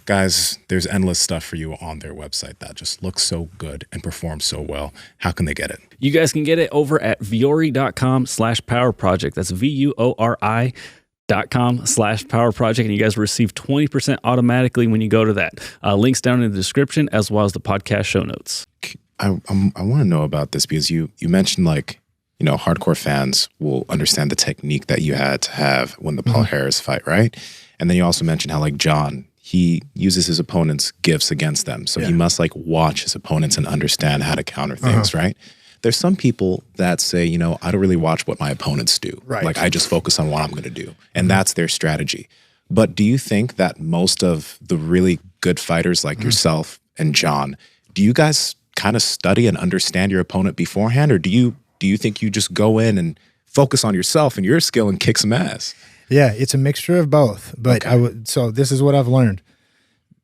Guys, there's endless stuff for you on their website that just looks so good and performs so well. How can they get it? You guys can get it over at vuori.com/power project. That's VUORI.com/power project, and you guys receive 20% automatically when you go to that. Links down in the description as well as the podcast show notes. I want to know about this because you mentioned hardcore fans will understand the technique that you had to have when the Paul Harris fight, right? And then you also mentioned how like John, he uses his opponent's gifts against them. So he must like watch his opponents and understand how to counter things, right? There's some people that say, you know, I don't really watch what my opponents do. Right. Like I just focus on what I'm going to do. And that's their strategy. But do you think that most of the really good fighters like yourself and John, do you guys kind of study and understand your opponent beforehand? Or do you think you just go in and focus on yourself and your skill and kick some ass? Yeah, it's a mixture of both. But so this is what I've learned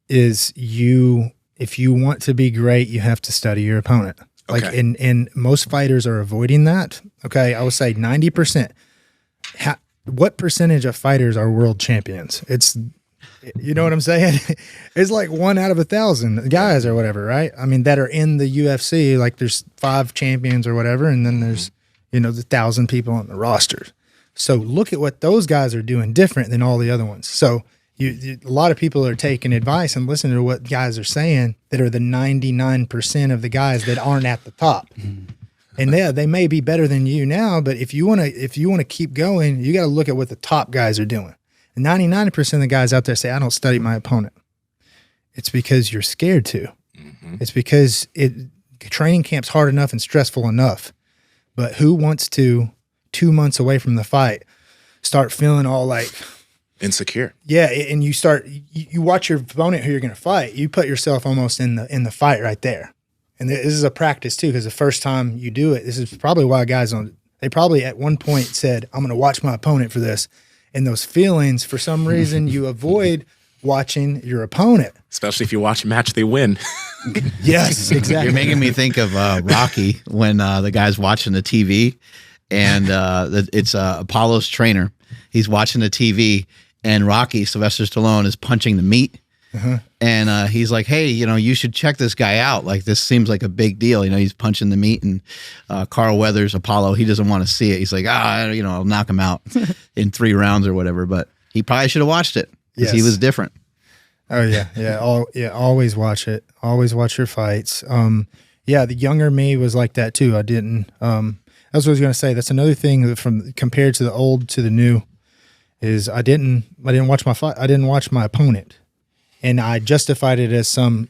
is if you want to be great, you have to study your opponent. Like and most fighters are avoiding that. Okay, I would say 90%. What percentage of fighters are world champions? It's, you know what I'm saying? It's like 1 out of 1,000 guys or whatever, right? I mean, that are in the UFC. Like there's 5 champions or whatever, and then there's, you know, the 1,000 people on the roster. So look at what those guys are doing different than all the other ones. So a lot of people are taking advice and listening to what guys are saying that are the 99% of the guys that aren't at the top. And they may be better than you now, but if you want to keep going, you got to look at what the top guys are doing. And 99% of the guys out there say, I don't study my opponent. It's because you're scared to. It's because training camp's hard enough and stressful enough. But who wants to, 2 months away from the fight, start feeling all like insecure? Yeah, and you watch your opponent who you're going to fight. You put yourself almost in the fight right there. And this is a practice too, because the first time you do it, this is probably why guys they probably at one point said, I'm going to watch my opponent for this. And those feelings, for some reason, you avoid watching your opponent. Especially if you watch a match, they win. Yes, exactly. You're making me think of Rocky when the guy's watching the TV and it's Apollo's trainer. He's watching the TV and Rocky, Sylvester Stallone, is punching the meat. And he's like, hey, you know, you should check this guy out. Like, this seems like a big deal. You know, he's punching the meat, and Carl Weathers, Apollo, he doesn't want to see it. He's like, you know, I'll knock him out in 3 rounds or whatever. But he probably should have watched it because he was different. Oh, yeah. Always watch it. Always watch your fights. The younger me was like that too. I didn't, that's what I was going to say. That's another thing from compared to the old to the new is I didn't watch my fight. I didn't watch my opponent. And I justified it as some,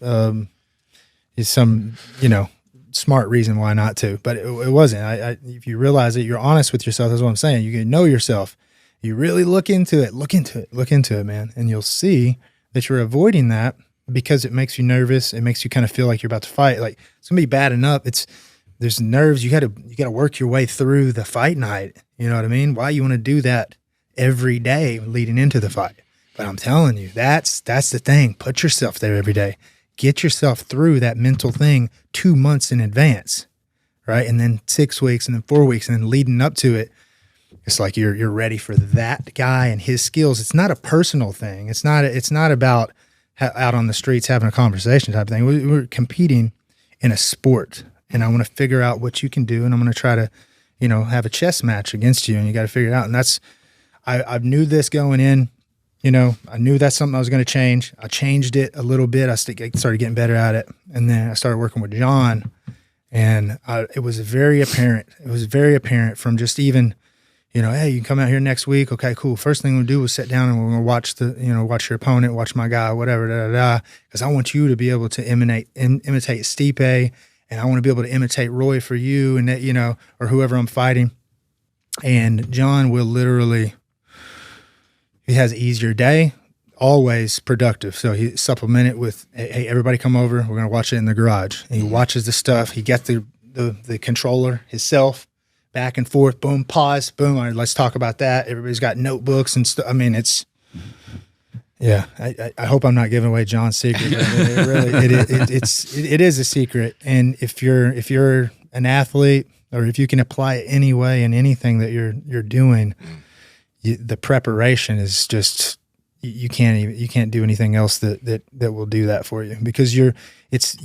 you know, smart reason why not to. But it wasn't. If you realize it, you're honest with yourself. That's what I'm saying. You can know yourself. You really look into it, man. And you'll see that you're avoiding that because it makes you nervous. It makes you kind of feel like you're about to fight. Like it's gonna be bad enough. There's nerves. You gotta work your way through the fight night. You know what I mean? Why you want to do that every day leading into the fight? But I'm telling you, that's the thing. Put yourself there every day. Get yourself through that mental thing 2 months in advance, right? And then 6 weeks, and then 4 weeks, and then leading up to it, it's like you're ready for that guy and his skills. It's not a personal thing. It's not about out on the streets having a conversation type of thing. We're competing in a sport, and I want to figure out what you can do, and I'm going to try to, you know, have a chess match against you, and you got to figure it out. And that's I knew this going in. You know, I knew that's something I was going to change. I changed it a little bit. I started getting better at it. And then I started working with John, and it was very apparent. It was very apparent from just even, you know, hey, you can come out here next week. Okay, cool. First thing we'll do is sit down and we're going to watch your opponent, watch my guy, whatever, because I want you to be able to imitate Stipe, and I want to be able to imitate Roy for you, and that, you know, or whoever I'm fighting. And John will literally, he has an easier day, always productive. So he supplement it with, hey, everybody come over. We're going to watch it in the garage. And he watches the stuff. He gets the controller himself, back and forth, boom, pause, boom. All right, let's talk about that. Everybody's got notebooks and stuff. I mean, it's, yeah, I hope I'm not giving away John's secret. It is a secret. And if you're an athlete, or if you can apply it any way in anything that you're doing, the preparation is just, you can't do anything else that will do that for you, because you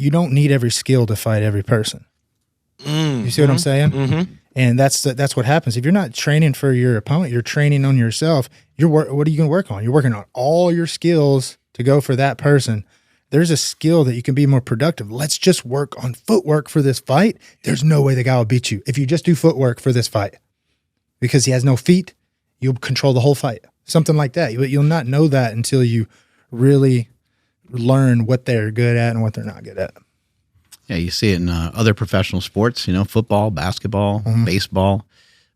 don't need every skill to fight every person. You see what I'm saying? Mm-hmm. And that's what happens. If you're not training for your opponent, you're training on yourself. What are you going to work on? You're working on all your skills to go for that person. There's a skill that you can be more productive. Let's just work on footwork for this fight. There's no way the guy will beat you if you just do footwork for this fight, because he has no feet. You'll control the whole fight. something like that. But you'll not know that until you really learn what they're good at and what they're not good at. Yeah, you see it in other professional sports, football, basketball, baseball.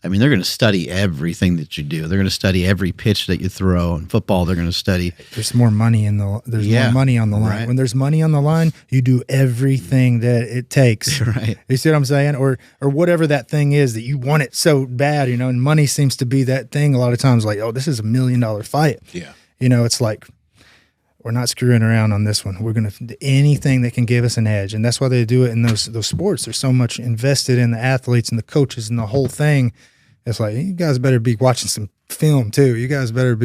I mean, they're going to study everything that you do. They're going to study every pitch that you throw. In football, they're going to study. There's more money more money on the line. Right. When there's money on the line, you do everything that it takes. Right. You see what I'm saying? Or whatever that thing is that you want it so bad, and money seems to be that thing a lot of times, like, oh, this is $1 million fight. Yeah. It's like, we're not screwing around on this one. We're going to do anything that can give us an edge. And that's why they do it in those sports. There's so much invested in the athletes and the coaches and the whole thing. It's like, you guys better be watching some film too. You guys better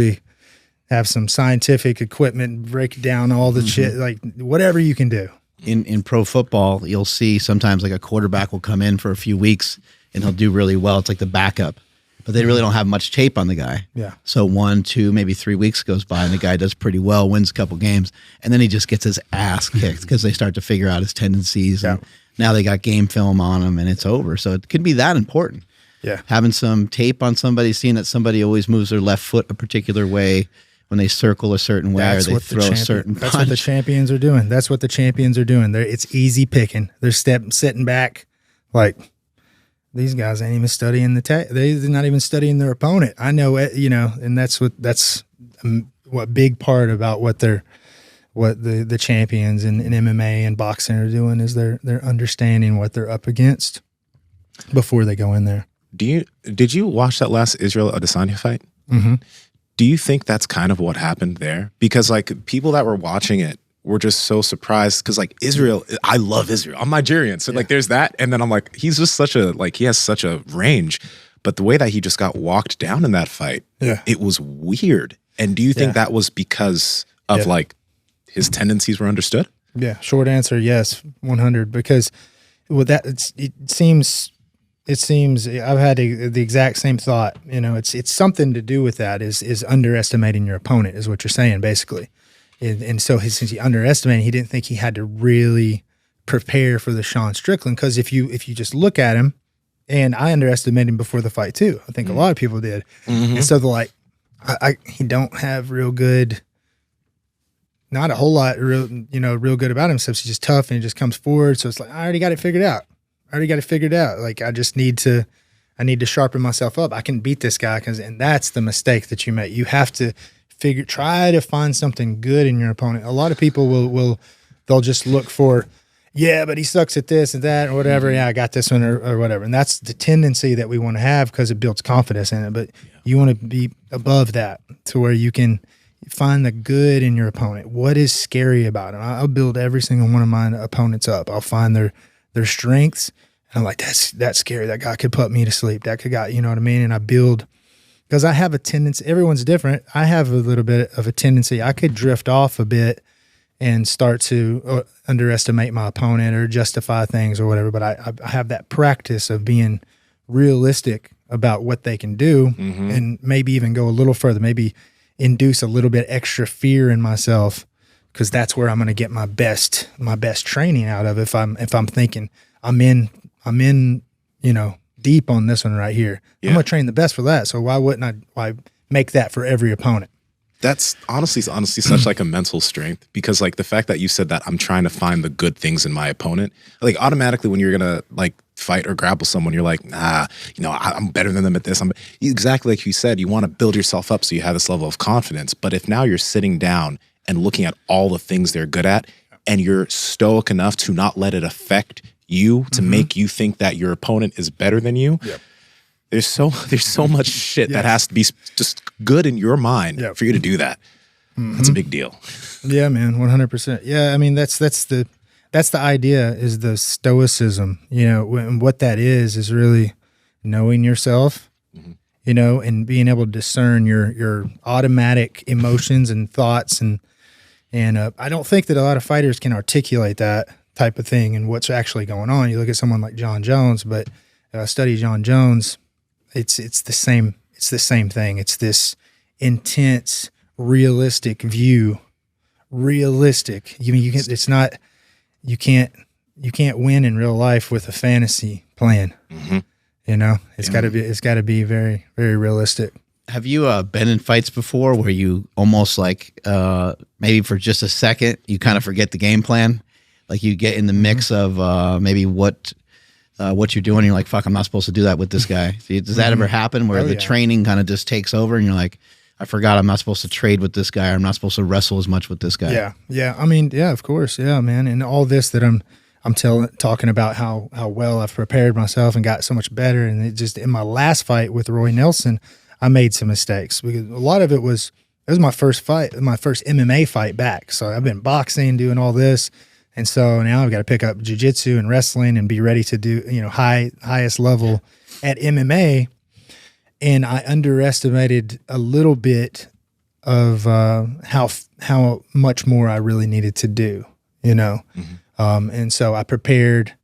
have some scientific equipment, break down all the shit, like whatever you can do. In pro football, you'll see sometimes like a quarterback will come in for a few weeks and he'll do really well. It's like the backup, but they really don't have much tape on the guy. Yeah. So 1, 2, maybe 3 weeks goes by and the guy does pretty well, wins a couple games, and then he just gets his ass kicked because they start to figure out his tendencies. And now they got game film on him and it's over. So it could be that important. Yeah. Having some tape on somebody, seeing that somebody always moves their left foot a particular way when they circle a certain way or they throw a certain punch. That's what the champions are doing. That's what the champions are doing. It's easy picking. They're sitting back like, these guys ain't even studying they're not even studying their opponent. I know it, and that's what big part about what the champions in MMA and boxing are doing is they're understanding what they're up against before they go in there. Did you watch that last Israel Adesanya fight? Mm-hmm. Do you think that's kind of what happened there? Because like people that were watching it were just so surprised because like Israel, I love Israel. I'm Nigerian, so like there's that, and then I'm like, he's just he has such a range, but the way that he just got walked down in that fight, it was weird. And do you think that was because of like his tendencies were understood? Yeah, short answer, yes, 100. Because with that, it seems I've had the exact same thought. It's something to do with that. Is underestimating your opponent is what you're saying basically. And so since he underestimated, he didn't think he had to really prepare for the Sean Strickland. Because if you just look at him, and I underestimated him before the fight too. I think a lot of people did. Mm-hmm. And so they're like, he don't have real good, not a whole lot real good about himself. He's just tough and he just comes forward. So it's like, I already got it figured out. Like I just need to sharpen myself up. I can beat this guy and that's the mistake that you make. You have to try to find something good in your opponent. A lot of people they'll just look for, but he sucks at this and that or whatever. Yeah, I got this one or whatever. And that's the tendency that we want to have because it builds confidence in it. But you want to be above that to where you can find the good in your opponent. What is scary about him? I'll build every single one of my opponents up. I'll find their strengths. And I'm like, that's scary. That guy could put me to sleep. That could you know what I mean? And I build, because I have a tendency, everyone's different. I have a little bit of a tendency. I could drift off a bit and start to underestimate my opponent or justify things or whatever. But I have that practice of being realistic about what they can do and maybe even go a little further, maybe induce a little bit extra fear in myself because that's where I'm going to get my best training out of. If I'm thinking I'm in, deep on this one right here, I'm going to train the best for that. So why make that for every opponent? That's honestly such like a mental strength because like the fact that you said that I'm trying to find the good things in my opponent, like automatically when you're going to like fight or grapple someone, you're like, I'm better than them at this. Exactly like you said, you want to build yourself up so you have this level of confidence. But if now you're sitting down and looking at all the things they're good at and you're stoic enough to not let it affect you to make you think that your opponent is better than you, there's so much shit that has to be just good in your mind for you to do that. That's a big deal. Yeah, man, 100%. Yeah, I mean that's the idea is the stoicism. And what that is really knowing yourself. And being able to discern your automatic emotions and thoughts and I don't think that a lot of fighters can articulate that type of thing and what's actually going on. You look at someone like John Jones, but study John Jones. It's the same thing. It's this intense, realistic view. Realistic. You can't win in real life with a fantasy plan. It's got to be very, very realistic. Have you been in fights before where you almost like maybe for just a second you kind of forget the game plan, like you get in the mix of maybe what you're doing, and you're like, "Fuck, I'm not supposed to do that with this guy." Does that ever happen where the training kind of just takes over, and you're like, "I forgot I'm not supposed to trade with this guy, or I'm not supposed to wrestle as much with this guy"? Yeah. I mean, yeah, of course, yeah, man. And all this that I'm talking about how well I've prepared myself and got so much better, and it just in my last fight with Roy Nelson, I made some mistakes because a lot of it was my first fight, my first MMA fight back. So I've been boxing, doing all this, and so now I've got to pick up jiu-jitsu and wrestling and be ready to do highest level at MMA. And I underestimated a little bit of how much more I really needed to do, and so I prepared.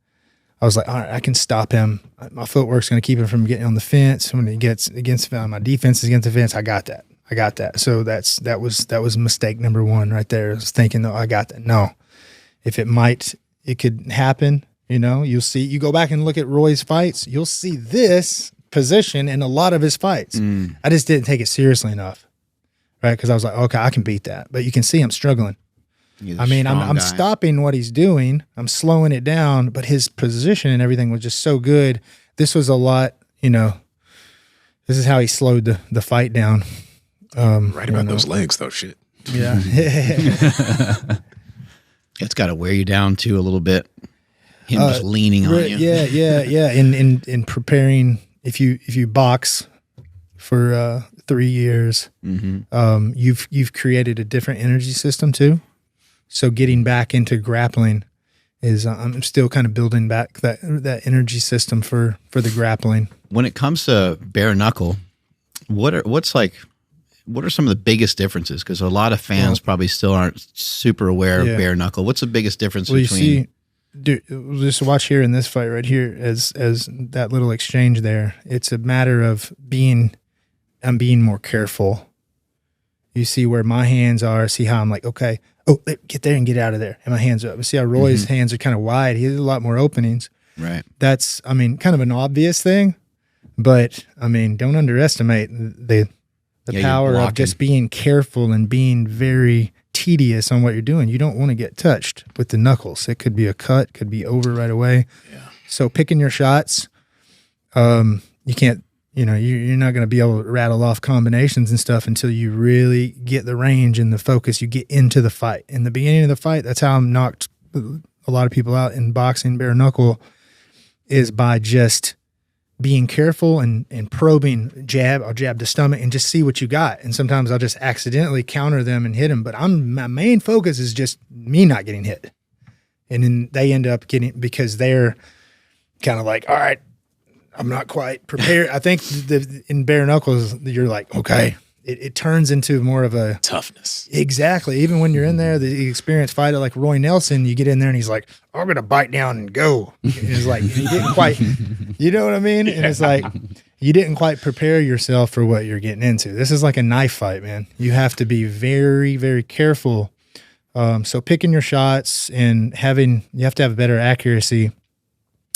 I was like, all right, I can stop him. My footwork's going to keep him from getting on the fence. When he gets against my defense is against the fence, I got that. So that was mistake number one right there. I was thinking, no, I got that. No, if it could happen. You'll see. You go back and look at Roy's fights, you'll see this position in a lot of his fights. I just didn't take it seriously enough, right? Because I was like, okay, I can beat that. But you can see I'm struggling. I'm stopping what he's doing. I'm slowing it down, but his position and everything was just so good. This was a lot, this is how he slowed the fight down. Right about those legs, though, shit. Yeah. It's got to wear you down, too, a little bit. Him just leaning on you. Yeah. In preparing, if you box for 3 years, you've created a different energy system, too. So getting back into grappling is I'm still kind of building back that energy system for the grappling. When it comes to bare knuckle, what are some of the biggest differences? Because a lot of fans probably still aren't super aware of bare knuckle. What's the biggest difference between? You see, dude, just watch here in this fight right here as that little exchange there. It's a matter of I'm being more careful. You see where my hands are. See how I'm like, okay, get there and get out of there. And my hands are up. See how Roy's hands are kind of wide. He has a lot more openings. Right. That's, kind of an obvious thing, but don't underestimate the power of just being careful and being very tedious on what you're doing. You don't want to get touched with the knuckles. It could be a cut, could be over right away. Yeah. So picking your shots, you can't, you're not going to be able to rattle off combinations and stuff until you really get the range and the focus. You get into the fight. In the beginning of the fight, that's how I'm knocked a lot of people out in boxing, bare knuckle, is by just being careful and probing. I'll jab the stomach and just see what you got. And sometimes I'll just accidentally counter them and hit them. But my main focus is just me not getting hit. And then they end up getting, because they're kind of like, all right, I'm not quite prepared. I think in bare knuckles, you're like, okay, it turns into more of a toughness. Exactly. Even when you're in there, the experienced fighter like Roy Nelson, you get in there and he's like, I'm going to bite down and go. And it's like, you didn't quite, you know what I mean? And it's like, you didn't quite prepare yourself for what you're getting into. This is like a knife fight, man. You have to be very, very careful. So picking your shots and you have to have better accuracy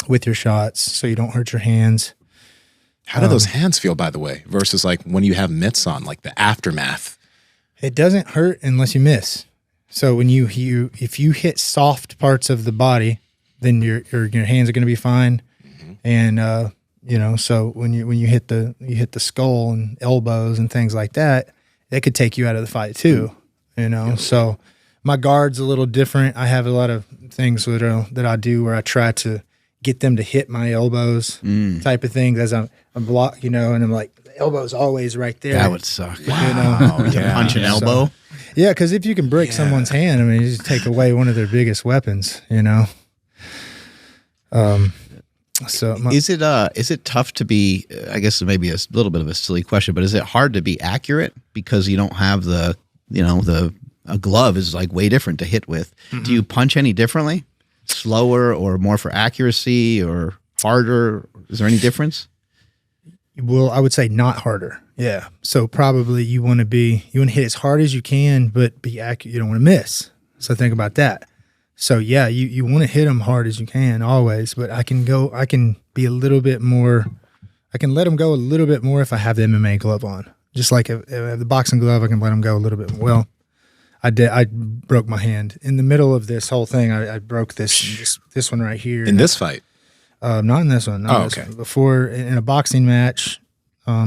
with your shots so you don't hurt your hands. How do those hands feel, by the way, versus like when you have mitts on, like the aftermath? It doesn't hurt unless you miss. So when if you hit soft parts of the body, then your hands are going to be fine. And so when you hit the skull and elbows and things like that, it could take you out of the fight too. So my guard's a little different. I have a lot of things that I do where I try to get them to hit my elbows, type of things as I'm blocked, and I'm like, the elbow's always right there. That would suck. Wow. Yeah. Punch an elbow. So, yeah, because if you can break someone's hand, you just take away one of their biggest weapons, So is it tough to be? I guess maybe a little bit of a silly question, but is it hard to be accurate because you don't have a glove is like way different to hit with? Do you punch any differently? Slower or more for accuracy or harder? Is there any difference? Well, I would say not harder. Yeah. So probably you want to hit as hard as you can, but be accurate. You don't want to miss. So think about that. So yeah, you want to hit them hard as you can always, but I can be a little bit more, I can let them go a little bit more if I have the MMA glove on. Just like the boxing glove, I can let them go a little bit. Well, I broke my hand in the middle of this whole thing. I broke this one right here. In this fight? Not in this one. Not okay. One. Before, in a boxing match,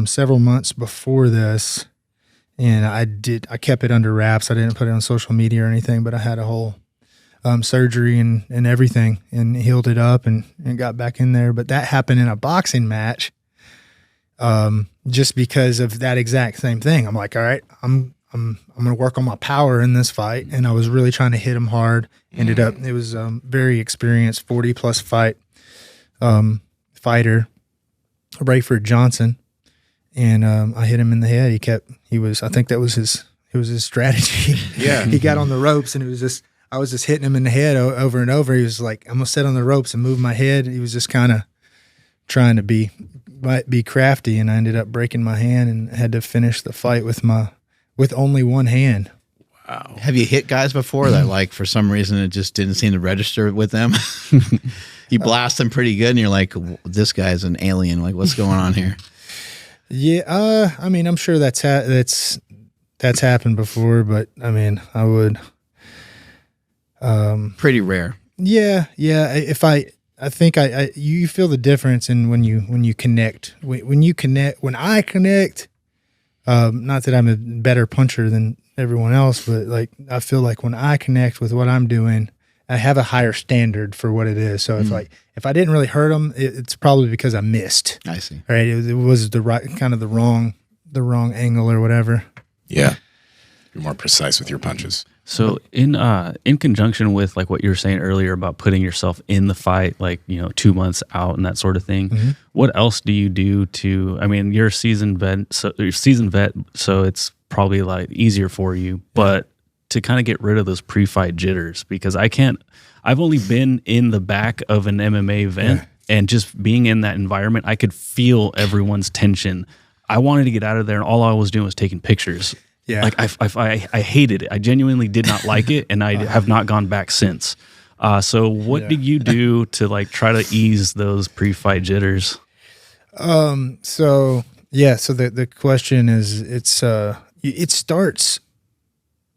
several months before this, and I kept it under wraps. I didn't put it on social media or anything, but I had a whole surgery and everything, and healed it up and got back in there. But that happened in a boxing match, just because of that exact same thing. I'm like, all right, I'm going to work on my power in this fight, and I was really trying to hit him hard. Ended up, it was very experienced, 40+ fight fighter, Rayford Johnson, and I hit him in the head. I think that was his strategy. Yeah, he got on the ropes, and I was just hitting him in the head over and over. He was like, I'm gonna sit on the ropes and move my head. He was just kind of trying to be crafty, and I ended up breaking my hand and had to finish the fight with only one hand. Wow. Have you hit guys before that, like, for some reason it just didn't seem to register with them? You blast them pretty good, and you're like, this guy's an alien. Like, what's going on here? Yeah, I mean, I'm sure that's happened before, but I mean, I would. Pretty rare. Yeah. I think you feel the difference in when you connect. When I connect, not that I'm a better puncher than everyone else, but like I feel like when I connect with what I'm doing, I have a higher standard for what it is. So if I didn't really hurt them, it's probably because I missed. I see. Right? It was the right kind of the wrong angle or whatever. Yeah, you're more precise with your punches. So in conjunction with like what you were saying earlier about putting yourself in the fight, like, 2 months out and that sort of thing, what else do you do to? I mean, you're a seasoned vet, so it's probably like easier for you, but to kind of get rid of those pre-fight jitters, because I've only been in the back of an MMA event, and just being in that environment, I could feel everyone's tension. I wanted to get out of there, and all I was doing was taking pictures. Yeah. Like I hated it. I genuinely did not like it, and I have not gone back since. So what did you do to like try to ease those pre-fight jitters? So the question is, it starts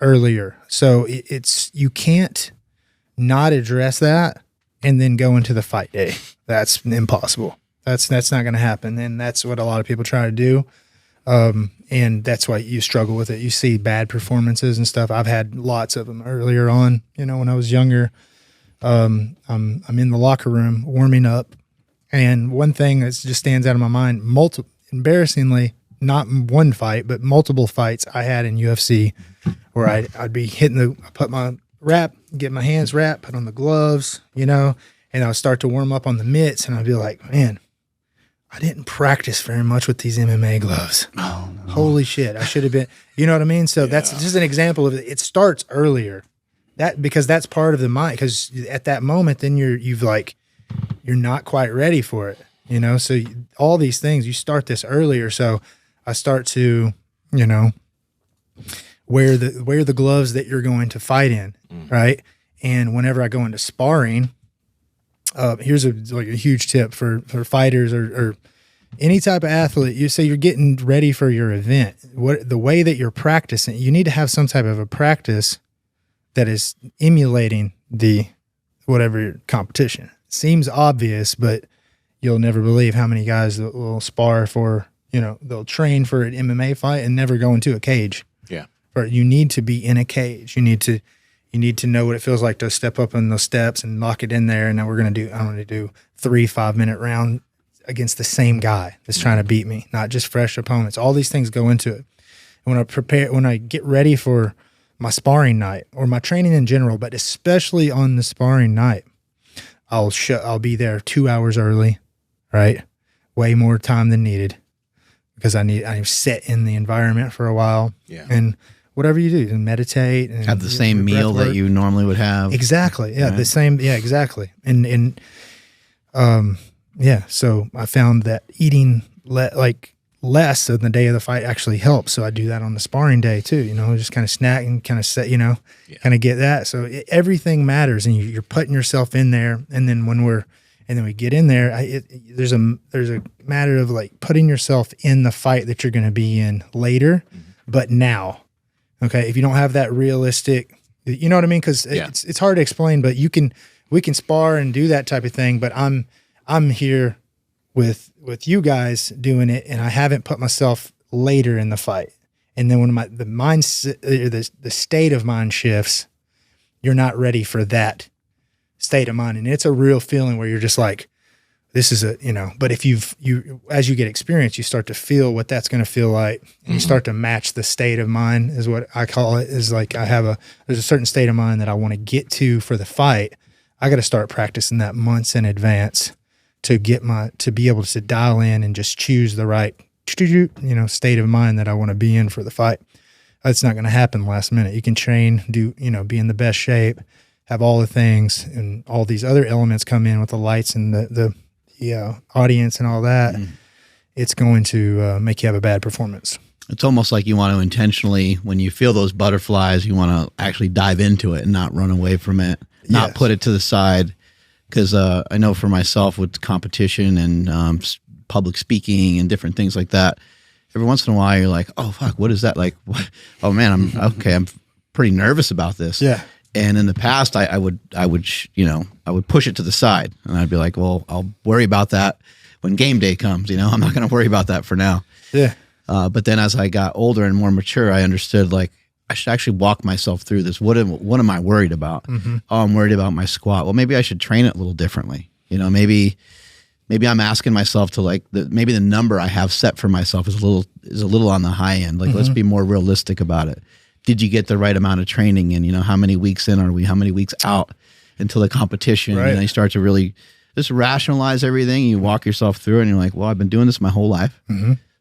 earlier. So you can't not address that and then go into the fight day. That's impossible. That's not going to happen. And that's what a lot of people try to do. And that's why you struggle with it. You see bad performances and stuff. I've had lots of them earlier on, when I was younger. I'm in the locker room warming up, and one thing that just stands out of my mind, embarrassingly, not one fight, but multiple fights I had in UFC where I'd be put my wrap, get my hands wrapped, put on the gloves, and I would start to warm up on the mitts, and I'd be like, man, I didn't practice very much with these MMA gloves. Oh, no. Holy shit. I should have been, you know what I mean? So that's just an example of it. It starts earlier. Because that's part of the mind, because at that moment, then you're not quite ready for it, so all these things, you start this earlier. So I start to, wear the gloves that you're going to fight in. Right. And whenever I go into sparring, here's a huge tip for fighters or any type of athlete. You say you're getting ready for your event. The way that you're practicing, you need to have some type of a practice that is emulating the whatever competition. Seems obvious, but you'll never believe how many guys that will spar for, they'll train for an MMA fight and never go into a cage. Yeah. Or you need to be in a cage. You need to know what it feels like to step up on those steps and lock it in there. And now I'm going to do 3 5-minute round against the same guy that's trying to beat me, not just fresh opponents. All these things go into it. And when I get ready for my sparring night or my training in general, but especially on the sparring night, I'll be there 2 hours early, right? Way more time than needed, because I'm set in the environment for a while. Yeah. And whatever you do, and meditate and have the same meal that you normally would have. Exactly. Yeah. Right. The same. Yeah, exactly. And so I found that eating less of the day of the fight actually helps. So I do that on the sparring day too, just kind of snack and kind of set, kind of get that. So everything matters, and you're putting yourself in there. And then when we're And then we get in there. There's a matter of like putting yourself in the fight that you're going to be in later, but now, okay. If you don't have that realistic, you know what I mean? Because it's hard to explain, but we can spar and do that type of thing. But I'm here with you guys doing it, and I haven't put myself later in the fight. And then when the state of mind shifts, you're not ready for that state of mind. And it's a real feeling where you're just like, this is but if as you get experience, you start to feel what that's going to feel like. And you start to match the state of mind is what I call it, is like there's a certain state of mind that I want to get to for the fight. I got to start practicing that months in advance to be able to dial in and just choose the right, state of mind that I want to be in for the fight. That's not going to happen last minute. You can train, be in the best shape, have all the things, and all these other elements come in with the lights and the audience and all that. It's going to make you have a bad performance. It's almost like you want to intentionally, when you feel those butterflies, you want to actually dive into it and not run away from it, not put it to the side. Because I know for myself with competition and public speaking and different things like that, every once in a while you're like, oh, fuck, what is that? Like, what? Oh, man, I'm pretty nervous about this. Yeah. And in the past, I would push it to the side, and I'd be like, well, I'll worry about that when game day comes. I'm not going to worry about that for now. Yeah. But then as I got older and more mature, I understood like I should actually walk myself through this. What am I worried about? Oh, I'm worried about my squat. Well, maybe I should train it a little differently. Maybe I'm asking myself to like maybe the number I have set for myself is a little on the high end. Like let's be more realistic about it. Did you get the right amount of training? And how many weeks in are we? How many weeks out until the competition? Right. You start to really just rationalize everything. You walk yourself through it, and you're like, well, I've been doing this my whole life,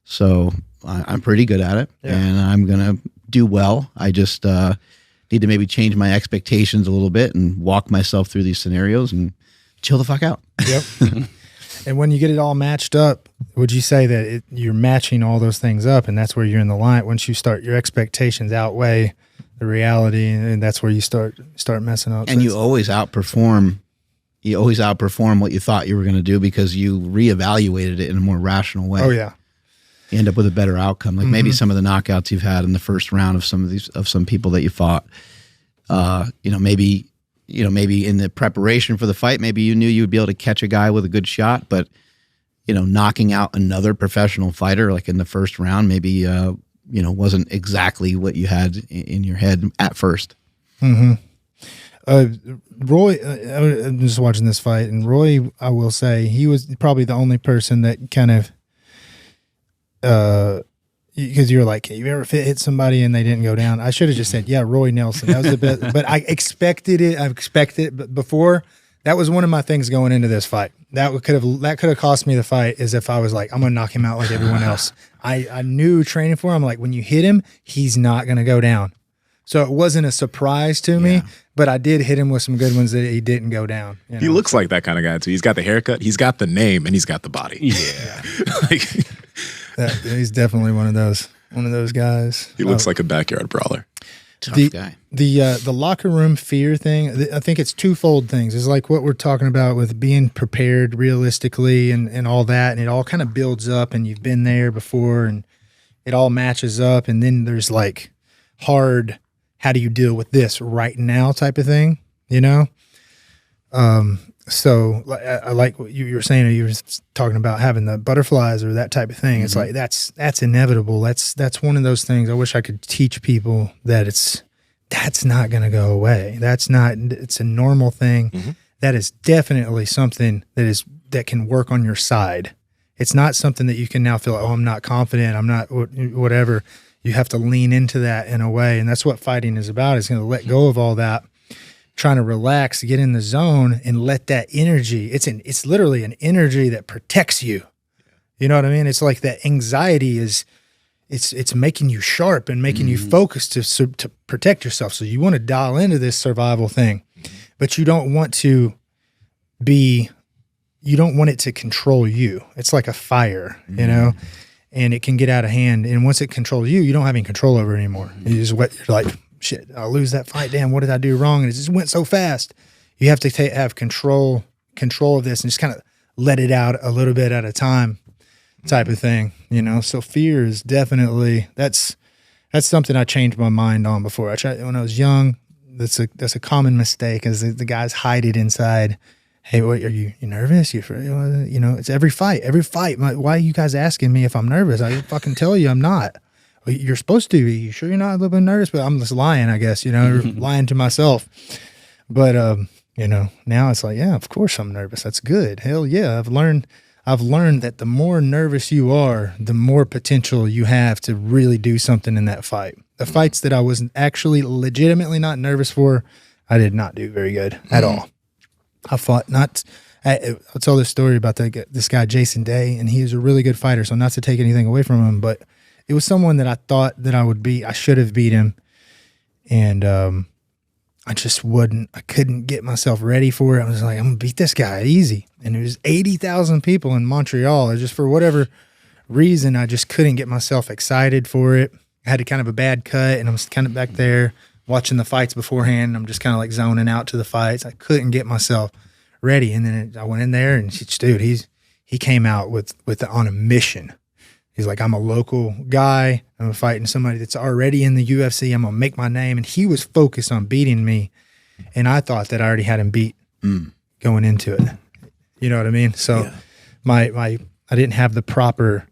so I'm pretty good at it, and I'm gonna do well. I just need to maybe change my expectations a little bit and walk myself through these scenarios and chill the fuck out. Yep. And when you get it all matched up, would you say that you're matching all those things up, and that's where you're in the line? Once you start, your expectations outweigh the reality, and that's where you start messing up. And you always outperform. You always outperform what you thought you were going to do because you reevaluated it in a more rational way. Oh yeah. You end up with a better outcome. Like maybe some of the knockouts you've had in the first round of some people that you fought. Maybe in the preparation for the fight, maybe you knew you would be able to catch a guy with a good shot, but knocking out another professional fighter like in the first round, maybe wasn't exactly what you had in your head at first. Roy, I'm just watching this fight, and Roy, I will say, he was probably the only person that kind of, because you're like, you ever hit somebody and they didn't go down? I should have just said, yeah, Roy Nelson. That was the best, but I expected it. But before, that was one of my things going into this fight. That could have cost me the fight, is if I was like, I'm gonna knock him out like everyone else. I knew training for him, like when you hit him, he's not gonna go down. So it wasn't a surprise to me, but I did hit him with some good ones that he didn't go down. He looks like that kind of guy too. He's got the haircut, he's got the name, and he's got the body. Yeah. He's definitely one of those guys. He looks like a backyard brawler. Tough guy. The locker room fear thing, I think it's twofold things. It's like what we're talking about with being prepared realistically and all that, and it all kind of builds up, and you've been there before, and it all matches up, and then there's like hard, how do you deal with this right now type of thing, So I like what you were saying. You were talking about having the butterflies or that type of thing. It's like that's inevitable. That's one of those things. I wish I could teach people that that's not going to go away. It's a normal thing. That is definitely something that can work on your side. It's not something that you can now feel like, oh, I'm not confident, I'm not whatever. You have to lean into that in a way, and that's what fighting is about. Is going to let go of all that, trying to relax, get in the zone, and let that energy. It's literally an energy that protects you. You know what I mean? It's like that anxiety is. It's making you sharp and making you focused to protect yourself. So you want to dial into this survival thing, but you don't want to be. You don't want it to control you. It's like a fire, and it can get out of hand. And once it controls you, you don't have any control over it anymore. You're like, shit, I'll lose that fight. Damn, what did I do wrong? And it just went so fast. You have to have control control of this and just kind of let it out a little bit at a time type of thing, you know? So fear is definitely, that's something I changed my mind on before. I tried when I was young. That's a common mistake, is the guys hide it inside. Hey, what are you nervous? You know, it's every fight. Why are you guys asking me if I'm nervous? I fucking tell you I'm not. Well, you're supposed to be. You sure you're not a little bit nervous? But I'm just lying, I guess, you know, lying to myself. But, you know, now it's like, yeah, of course I'm nervous. That's good. Hell yeah. I've learned that the more nervous you are, the more potential you have to really do something in that fight. The fights that I was actually legitimately not nervous for, I did not do very good at all. I fought I'll tell this story about this guy, Jason Day, and he was a really good fighter. So not to take anything away from him, but it was someone that I thought that I should have beat him. And, I couldn't get myself ready for it. I was like, I'm gonna beat this guy easy. And there was 80,000 people in Montreal. And just for whatever reason, I just couldn't get myself excited for it. I had kind of a bad cut, and I was kind of back there watching the fights beforehand. And I'm just kind of like zoning out to the fights. I couldn't get myself ready. And then I went in there, and dude, he came out on a mission. He's like, I'm a local guy. I'm fighting somebody that's already in the UFC. I'm going to make my name. And he was focused on beating me. And I thought that I already had him beat going into it. You know what I mean? So I didn't have the proper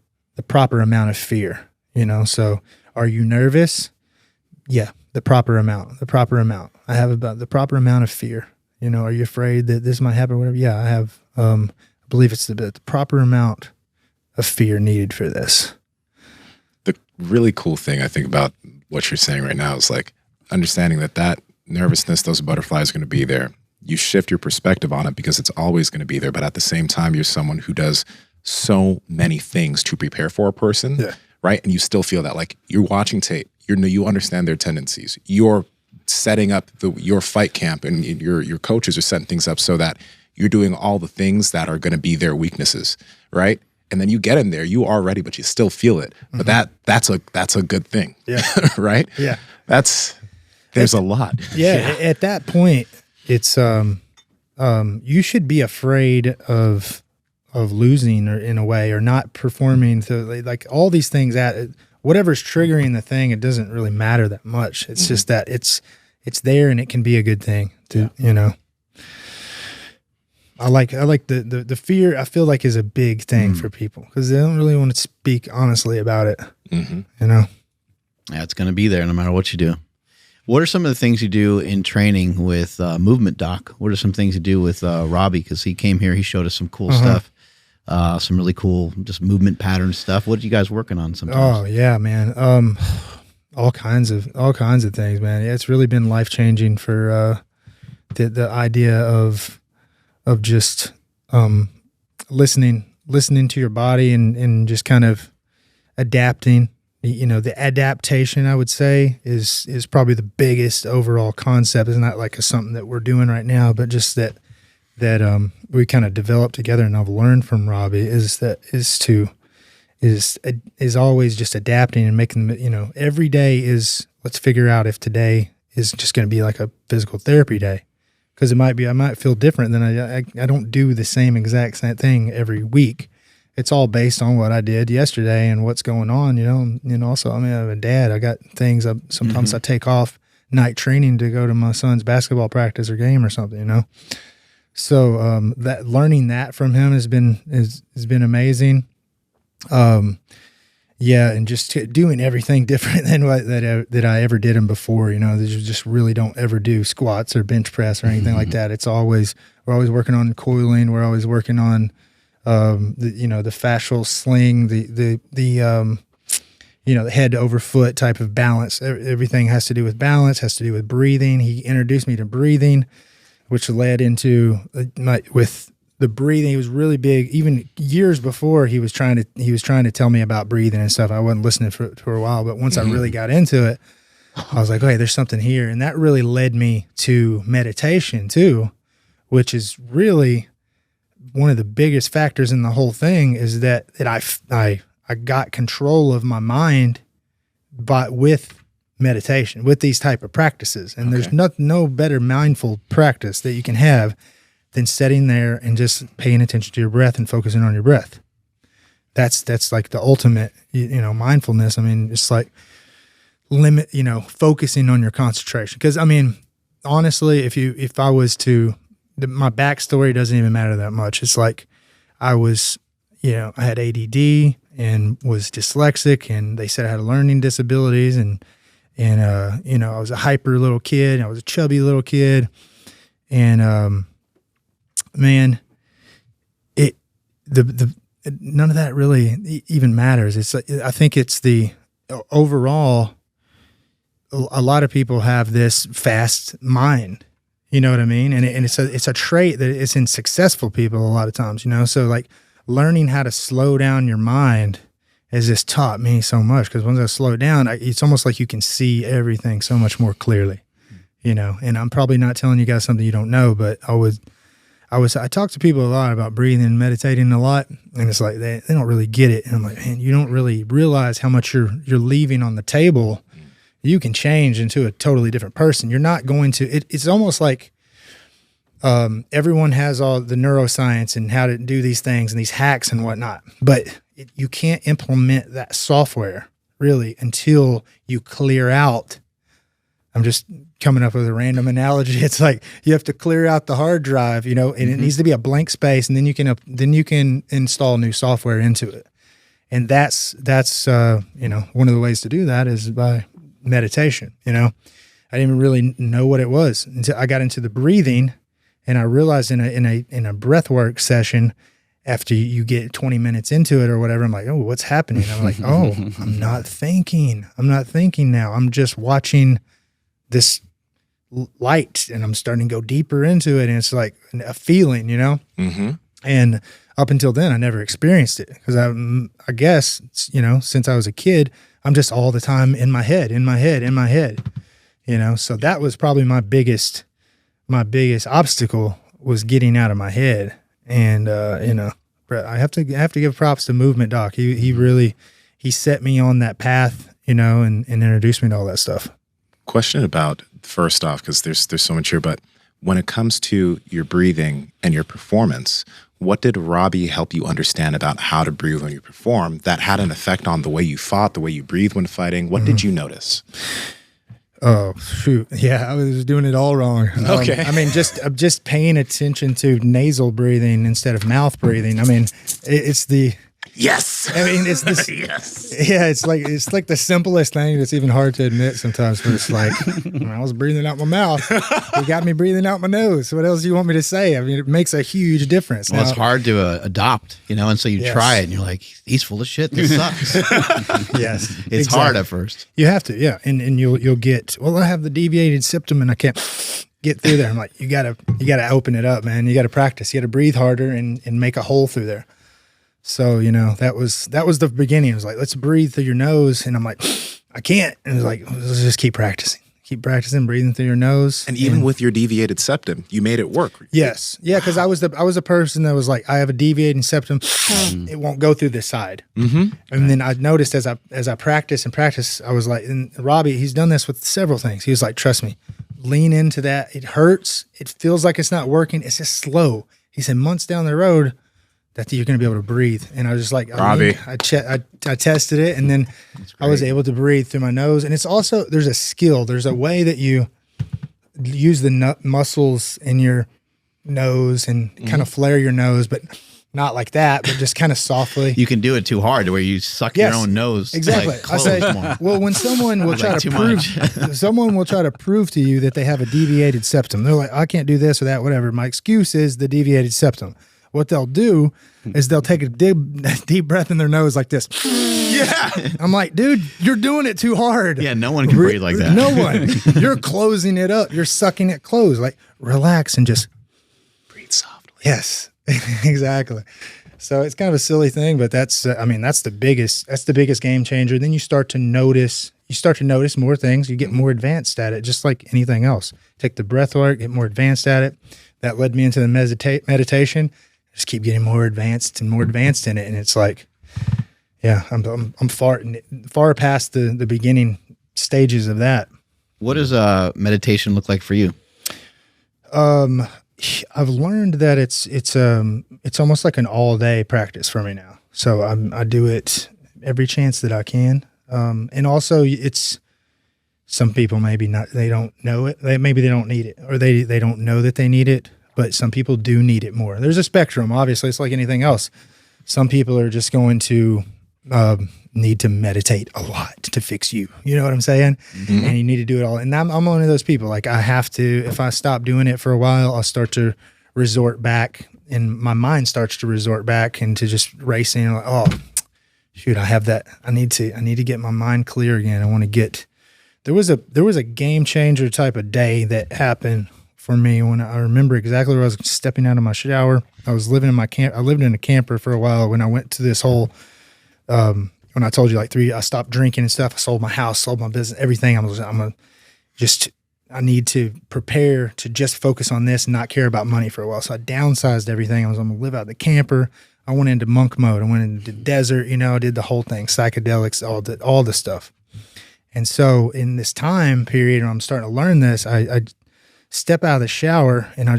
amount of fear, you know? So are you nervous? Yeah. The proper amount. I have about the proper amount of fear. You know, are you afraid that this might happen or whatever? Yeah, I have, I believe it's the proper amount of fear needed for this. The really cool thing I think about what you're saying right now is like understanding that nervousness, those butterflies are going to be there. You shift your perspective on it because it's always going to be there. But at the same time, you're someone who does so many things to prepare for a person, right? And you still feel that, like, you're watching tape, you understand their tendencies. You're setting up your fight camp, and your coaches are setting things up so that you're doing all the things that are going to be their weaknesses, right? And then you get in there, you are ready, but you still feel it. But that's a good thing. Yeah. Right? Yeah. There's a lot. Yeah. At that point, it's you should be afraid of losing, or in a way, or not performing. So like all these things, that whatever's triggering the thing, it doesn't really matter that much. It's just that it's there, and it can be a good thing to, you know. I like the fear, I feel like, is a big thing for people, because they don't really want to speak honestly about it. You know? Yeah, it's going to be there no matter what you do. What are some of the things you do in training with Movement Doc? What are some things you do with Robbie? Because he came here, he showed us some cool stuff, some really cool just movement pattern stuff. What are you guys working on sometimes? Oh yeah, man. All kinds of things, man. Yeah, it's really been life-changing for the idea of just listening to your body and just kind of adapting. You know, the adaptation, I would say, is probably the biggest overall concept. It's not like something that we're doing right now, but just that we kind of developed together, and I've learned from Robbie is always just adapting and making them, you know, every day is, let's figure out if today is just going to be like a physical therapy day. Because I might feel different than I don't do the same exact same thing every week. It's all based on what I did yesterday and what's going on, you know. And also, I mean, I'm a dad. I got things. Sometimes I take off night training to go to my son's basketball practice or game or something, you know. So that learning that from him has been amazing. Yeah, and just doing everything different than that I ever did them before. You know, they just really don't ever do squats or bench press or anything like that. We're always working on coiling. We're always working on, the fascial sling, the head over foot type of balance. Everything has to do with balance, has to do with breathing. He introduced me to breathing, which led into with the breathing. He was really big. Even years before, he was trying to tell me about breathing and stuff. I wasn't listening for a while, but once I really got into it, I was like, okay, there's something here. And that really led me to meditation too, which is really one of the biggest factors in the whole thing, is that I got control of my mind, but with meditation, with these type of practices. And there's no better mindful practice that you can have than sitting there and just paying attention to your breath and focusing on your breath. That's like the ultimate, mindfulness. I mean, it's like focusing on your concentration. Because I mean, honestly, if I was to, my backstory doesn't even matter that much. It's like I was, I had ADD and was dyslexic, and they said I had learning disabilities, and I was a hyper little kid. I was a chubby little kid, and man, none of that really even matters. It's like, I think it's the overall. A lot of people have this fast mind, you know what I mean? And it's a trait that is in successful people a lot of times, So like learning how to slow down your mind has just taught me so much, because once I slow down, it's almost like you can see everything so much more clearly, And I'm probably not telling you guys something you don't know, but I talk to people a lot about breathing and meditating a lot, and it's like they don't really get it. And I'm like, man, you don't really realize how much you're leaving on the table. You can change into a totally different person. You're not going to, it's almost like everyone has all the neuroscience and how to do these things and these hacks and whatnot, but you can't implement that software really until you clear out. I'm just coming up with a random analogy. It's like you have to clear out the hard drive, and it needs to be a blank space, and then you can install new software into it. And that's one of the ways to do that is by meditation. I didn't even really know what it was until I got into the breathing, and I realized in a breath work session, after you get 20 minutes into it or whatever, I'm like, oh, what's happening? I'm like, oh, I'm not thinking now. I'm just watching this light, and I'm starting to go deeper into it, and it's like a feeling, And up until then, I never experienced it, because I guess, since I was a kid, I'm just all the time in my head. So that was probably my biggest obstacle, was getting out of my head. And, I have to give props to Movement Doc. He set me on that path, and introduced me to all that stuff. Question about, first off, because there's so much here, but when it comes to your breathing and your performance, what did Robbie help you understand about how to breathe when you perform that had an effect on the way you fought, the way you breathe when fighting? What did you notice? Oh, shoot. Yeah, I was doing it all wrong. Okay. I mean, just paying attention to nasal breathing instead of mouth breathing. I mean, it's the... Yes. I mean, it's this. Yes. Yeah, it's like the simplest thing that's even hard to admit sometimes. But it's like, I was breathing out my mouth. You got me breathing out my nose. What else do you want me to say? I mean, it makes a huge difference. Well, it's hard to adopt, and so you try it, and you're like, he's full of shit. This sucks. Yes, it's hard at first. You have to, yeah, and you'll get. Well, I have the deviated septum, and I can't get through there. I'm like, you gotta open it up, man. You gotta practice. You gotta breathe harder and make a hole through there. So, that was the beginning. It was like, let's breathe through your nose. And I'm like, I can't. And it was like, let's just keep practicing. Keep practicing breathing through your nose. And even with your deviated septum, you made it work. Yes. Yeah, because I was a person that was like, I have a deviated septum. It won't go through this side. Mm-hmm. And then I noticed as I practice, I was like, and Robbie, he's done this with several things. He was like, trust me, lean into that. It hurts. It feels like it's not working. It's just slow. He said, months down the road, that you're going to be able to breathe. And I was just like, Robbie. I tested it, and then I was able to breathe through my nose. And it's also, there's a skill. There's a way that you use the muscles in your nose and kind of flare your nose, but not like that, but just kind of softly. You can do it too hard to where you suck your own nose. Exactly. Like, I say, well, when someone will try to prove, someone will try to prove to you that they have a deviated septum. They're like, I can't do this or that, whatever. My excuse is the deviated septum. What they'll do is they'll take a deep breath in their nose like this. Yeah. I'm like, dude, you're doing it too hard. Yeah, no one can breathe like that. No one. You're closing it up. You're sucking it closed. Like, relax and just Breathe softly. Yes, exactly. So it's kind of a silly thing, but that's the biggest game changer. Then you start to notice more things. You get more advanced at it, just like anything else. Take the breath work, get more advanced at it. That led me into the meditation. Just keep getting more advanced in it, and it's like, yeah, I'm far past the beginning stages of that. What does meditation look like for you? I've learned that it's almost like an all day practice for me now. So I do it every chance that I can. And also it's some people maybe not, they don't know it. Maybe they don't need it, or they don't know that they need it, but some people do need it more. There's a spectrum. Obviously, it's like anything else. Some people are just going to need to meditate a lot to fix you. You know what I'm saying? Mm-hmm. And you need to do it all. And I'm one of those people. Like I have to, if I stop doing it for a while, I'll start to resort back, and my mind starts to resort back into just racing. Like, oh, shoot, I have that. I need to get my mind clear again. I want to get. There was a game changer type of day that happened for me when I remember exactly where I was stepping out of my shower. I was living in my camp. I lived in a camper for a while when I went to this whole. When I told you I stopped drinking and stuff. I sold my house, sold my business, everything. I need to prepare to just focus on this and not care about money for a while. So I downsized everything. I'm going to live out the camper. I went into monk mode. I went into the desert. I did the whole thing, psychedelics, all the stuff. And so in this time period when I'm starting to learn this, I step out of the shower and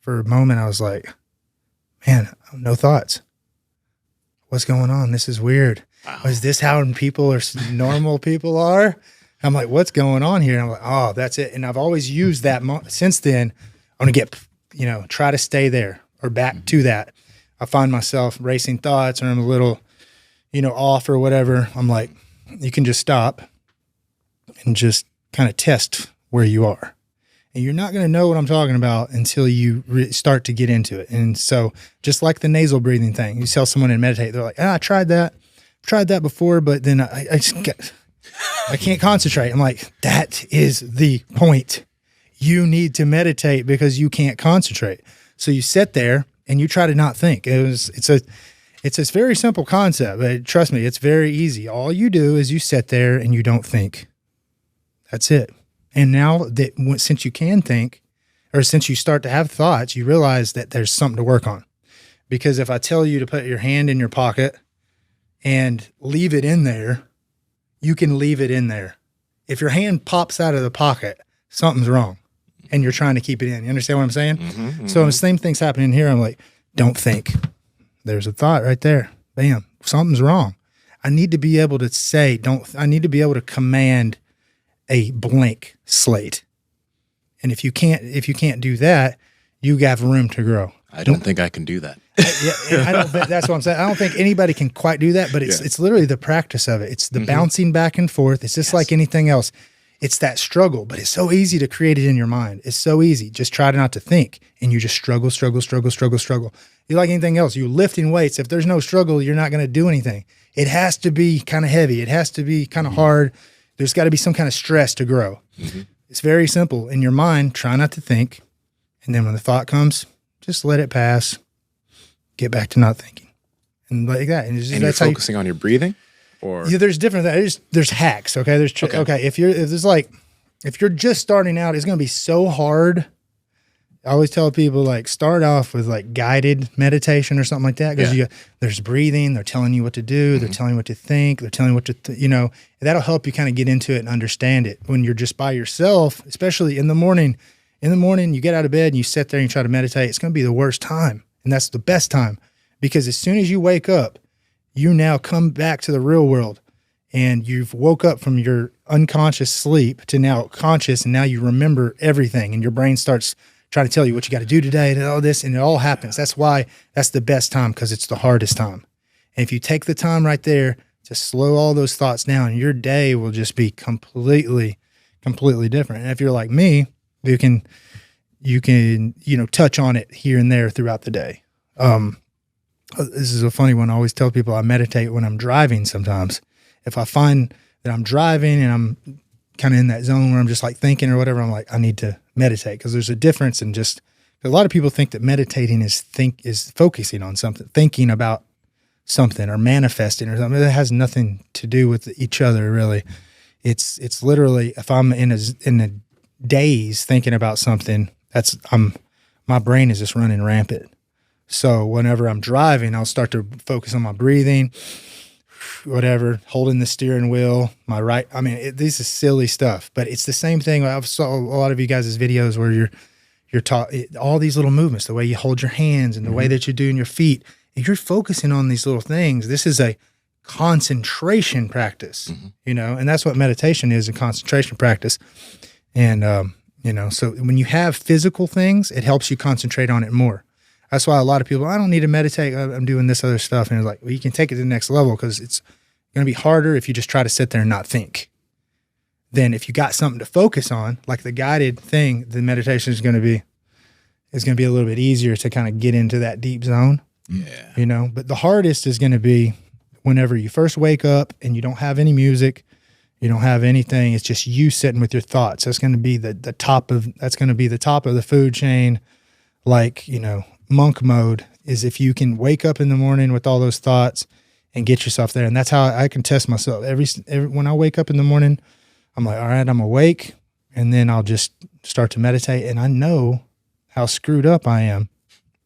for a moment, I was like, man, no thoughts. What's going on? This is weird. Wow. Is this how normal people are? I'm like, what's going on here? And I'm like, oh, that's it. And I've always used that since then. I'm going to get, try to stay there or back to that. I find myself racing thoughts, or I'm a little, off or whatever. I'm like, you can just stop and just kind of test where you are. And you're not going to know what I'm talking about until you start to get into it. And so just like the nasal breathing thing, you tell someone to meditate, they're like, I tried that before, but then I can't concentrate. I'm like, that is the point. You need to meditate because you can't concentrate. So you sit there and you try to not think. It's a very simple concept, but trust me, it's very easy. All you do is you sit there and you don't think. That's it. And now that since you can think, or since you start to have thoughts, you realize that there's something to work on. Because if I tell you to put your hand in your pocket and leave it in there, you can leave it in there. If your hand pops out of the pocket, something's wrong, and you're trying to keep it in. You understand what I'm saying? Mm-hmm, mm-hmm. So the same thing's happening here. I'm like, don't think. There's a thought right there. Bam, something's wrong. I need to be able to say, I need to be able to command a blank slate. And if you can't do that, you have room to grow. I don't think I can do that. That's what I'm saying. I don't think anybody can quite do that, but it's literally the practice of it. It's the bouncing back and forth. It's just like anything else. It's that struggle, but it's so easy to create it in your mind. It's so easy. Just try not to think, and you just struggle. You like anything else. You lifting weights. If there's no struggle, you're not going to do anything. It has to be kind of heavy. It has to be kind of hard. There's got to be some kind of stress to grow. Mm-hmm. It's very simple. In your mind, try not to think. And then when the thought comes, just let it pass. Get back to not thinking. And like that. And you're focusing on your breathing? Or there's different, there's hacks, okay? Okay. If you're just starting out, it's going to be so hard. I always tell people, start off with guided meditation or something like that, because there's breathing. They're telling you what to do. They're telling you what to think. They're telling you what to, that'll help you kind of get into it and understand it. When you're just by yourself, especially in the morning, you get out of bed and you sit there and you try to meditate. It's going to be the worst time, and that's the best time, because as soon as you wake up, you now come back to the real world, and you've woke up from your unconscious sleep to now conscious, and now you remember everything, and your brain starts trying to tell you what you got to do today and all this, and it all happens. That's why that's the best time, because it's the hardest time. And if you take the time right there to slow all those thoughts down, your day will just be completely different. And if you're like me, you can touch on it here and there throughout the day. This is a funny one. I always tell people I meditate when I'm driving sometimes. If I find that I'm driving and I'm kind of in that zone where I'm just thinking or whatever, I'm like, I need to meditate, because there's a difference in just, a lot of people think that meditating is focusing on something, thinking about something or manifesting or something. It has nothing to do with each other, really. It's literally, if I'm in a daze thinking about something, my brain is just running rampant. So whenever I'm driving, I'll start to focus on my breathing, whatever, holding the steering wheel, this is silly stuff, but it's the same thing. I've saw a lot of you guys' videos where you're taught all these little movements, the way you hold your hands and the way that you're doing your feet. If you're focusing on these little things, this is a concentration practice, you know, and that's what meditation is, a concentration practice. And, you know, so when you have physical things, it helps you concentrate on it more. That's why a lot of people, I don't need to meditate. I'm doing this other stuff. And it's like, well, you can take it to the next level because it's going to be harder if you just try to sit there and not think. Then if you got something to focus on, like the guided thing, the meditation is going to be a little bit easier to kind of get into that deep zone. Yeah. You know, but the hardest is going to be whenever you first wake up and you don't have any music, you don't have anything. It's just you sitting with your thoughts. That's going to be the top of the food chain. Like, you know, monk mode is if you can wake up in the morning with all those thoughts and get yourself there. And that's how I can test myself. Every when I wake up in the morning, I'm like, all right, I'm awake. And then I'll just start to meditate. And I know how screwed up I am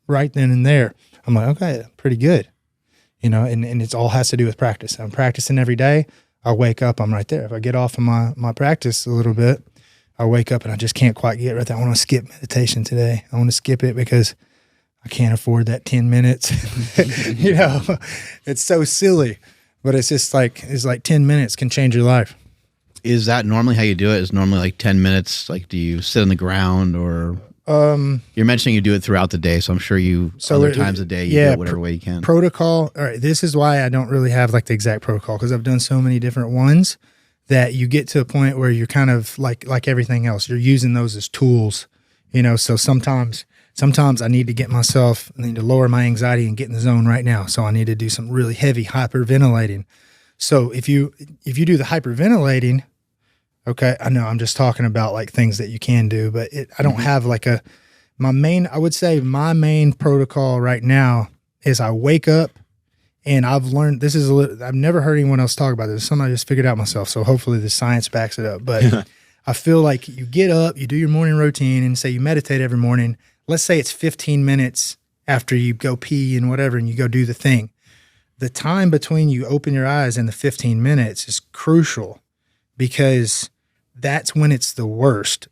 right then and there. I'm like, okay, pretty good. You know, and it's all has to do with practice. I'm practicing every day. I wake up, I'm right there. If I get off of my practice a little bit, I wake up and I just can't quite get right there. I want to skip meditation today. I want to skip it because I can't afford that 10 minutes. You know, it's so silly, but it's just like, 10 minutes can change your life. Is that normally how you do it? Is normally like 10 minutes? Like, do you sit on the ground or you're mentioning you do it throughout the day. So I'm sure other times a day, you do it whatever way you can. Protocol. All right. This is why I don't really have like the exact protocol because I've done so many different ones that you get to a point where you're kind of like everything else. You're using those as tools, you know? So sometimes I need to lower my anxiety and get in the zone right now. So I need to do some really heavy hyperventilating. So if you do the hyperventilating, okay, I know I'm just talking about like things that you can do, but I don't have like my main protocol right now is I wake up and I've learned, I've never heard anyone else talk about this. It's something I just figured out myself. So hopefully the science backs it up. But I feel like you get up, you do your morning routine and say you meditate every morning. Let's say it's 15 minutes after you go pee and whatever, and you go do the thing. The time between you open your eyes and the 15 minutes is crucial because that's when it's the worst.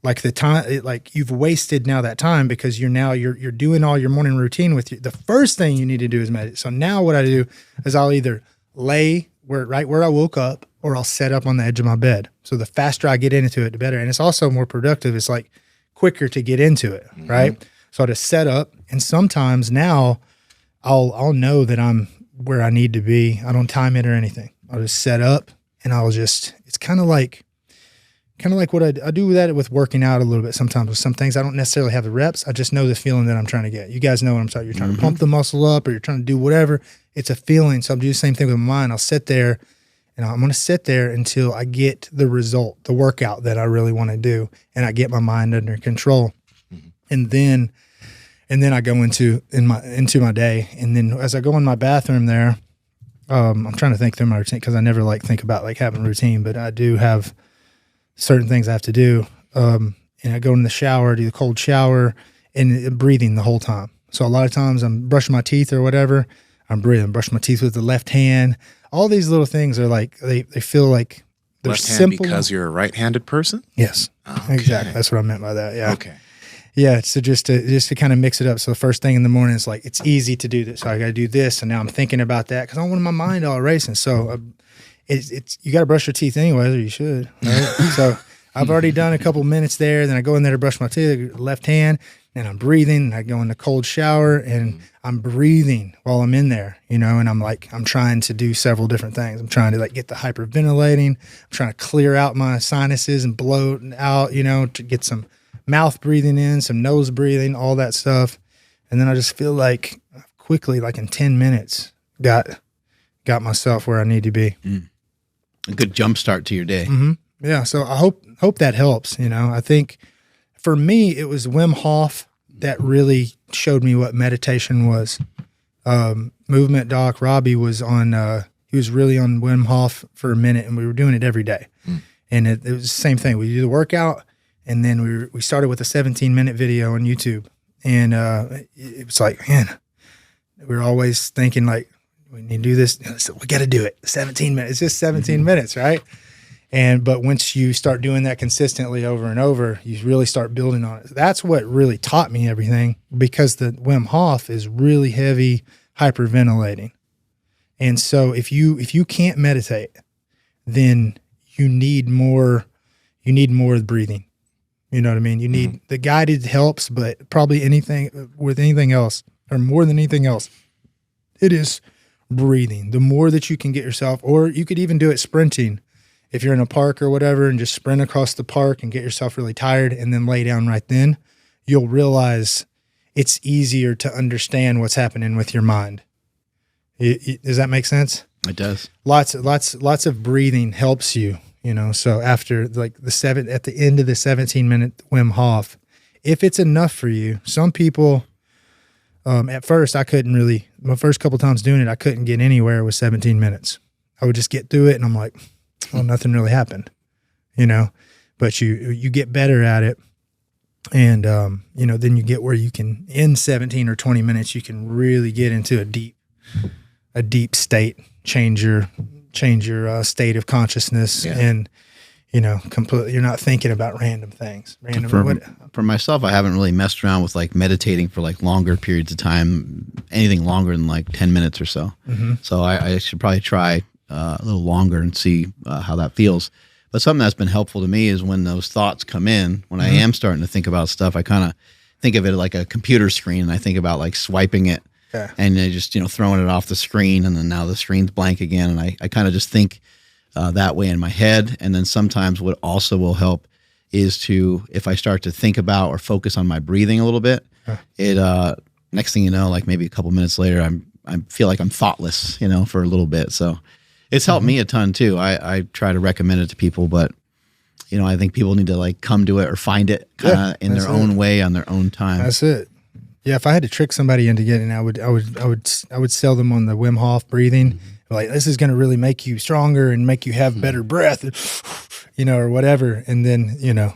Like the time, like you've wasted now that time because you're doing all your morning routine with you. The first thing you need to do is meditate. So now what I do is I'll either lay right where I woke up or I'll set up on the edge of my bed. So the faster I get into it, the better. And it's also more productive. It's like quicker to get into it, right? So I just set up, and sometimes now I'll know that I'm where I need to be. I don't time it or anything. I'll just set up and it's kind of like what I do with that with working out a little bit sometimes with some things. I don't necessarily have the reps. I just know the feeling that I'm trying to get. You guys know what I'm talking. You're trying to pump the muscle up or you're trying to do whatever. It's a feeling. So I'm doing the same thing with my mind. I'll sit there and I'm going to sit there until I get the result, the workout that I really want to do. And I get my mind under control. And then I go into my day. And then as I go in my bathroom there, I'm trying to think through my routine because I never think about like having a routine, but I do have certain things I have to do. And I go in the shower, do the cold shower, and breathing the whole time. So a lot of times I'm brushing my teeth or whatever, I'm breathing, brushing my teeth with the left hand. All these little things are like, they feel like they're left hand simple. Because you're a right-handed person? Yes, Okay. exactly. That's what I meant by that. Yeah. Okay. Yeah. So just to kind of mix it up. So the first thing in the morning is like, it's easy to do this. So I got to do this. And now I'm thinking about that because I don't want my mind all racing. So you got to brush your teeth anyway, or you should. Right? So I've already done a couple minutes there. Then I go in there to brush my teeth, left hand, and I'm breathing. And I go in the cold shower and I'm breathing while I'm in there, you know, and I'm trying to do several different things. I'm trying to like get the hyperventilating. I'm trying to clear out my sinuses and bloat out, you know, to get some mouth breathing in, some nose breathing, all that stuff. And then I just feel like quickly, like in 10 minutes, got myself where I need to be. A good jump start to your day. Mm-hmm. Yeah. So I hope that helps. You know, I think for me, it was Wim Hof that really showed me what meditation was. Movement doc Robbie was on, he was really on Wim Hof for a minute, and we were doing it every day. And it was the same thing. We do the workout, and then we started with a 17-minute video on YouTube. And it was like, man, we were always thinking like, we need to do this. So we got to do it. 17 minutes. It's just 17 minutes, right? But once you start doing that consistently over and over, you really start building on it. That's what really taught me everything, because the Wim Hof is really heavy hyperventilating. And so if you can't meditate, then you need more breathing. You know what I mean? You need the guided helps, but probably anything else, or more than anything else, it is breathing. The more that you can get yourself, or you could even do it sprinting. If you're in a park or whatever and just sprint across the park and get yourself really tired and then lay down right then, you'll realize it's easier to understand what's happening with your mind. Does that make sense? It does. Lots of breathing helps you, you know. So after at the end of the 17-minute Wim Hof, if it's enough for you, some people, at first I couldn't really, my first couple times doing it, I couldn't get anywhere with 17 minutes. I would just get through it and I'm like, oh, nothing really happened, you know, but you get better at it. And, you know, then you get where you can, in 17 or 20 minutes, you can really get into a deep state, change your state of consciousness. Yeah. And, you know, completely, you're not thinking about random things. For myself, I haven't really messed around with like meditating for like longer periods of time, anything longer than like 10 minutes or so. Mm-hmm. So I should probably try a little longer and see how that feels. But something that's been helpful to me is when those thoughts come in, when I am starting to think about stuff, I kind of think of it like a computer screen, and I think about like swiping it and just, you know, throwing it off the screen, and then now the screen's blank again. And I kind of just think that way in my head. And then sometimes what also will help is to, if I start to think about or focus on my breathing a little bit, next thing you know, like maybe a couple minutes later, I feel like I'm thoughtless, you know, for a little bit. So it's helped me a ton too. I try to recommend it to people, but you know, I think people need to like come to it or find it kind of in their own way on their own time. That's it. Yeah, if I had to trick somebody into getting, I would sell them on the Wim Hof breathing. Mm-hmm. Like, this is going to really make you stronger and make you have better breath, you know, or whatever. And then, you know,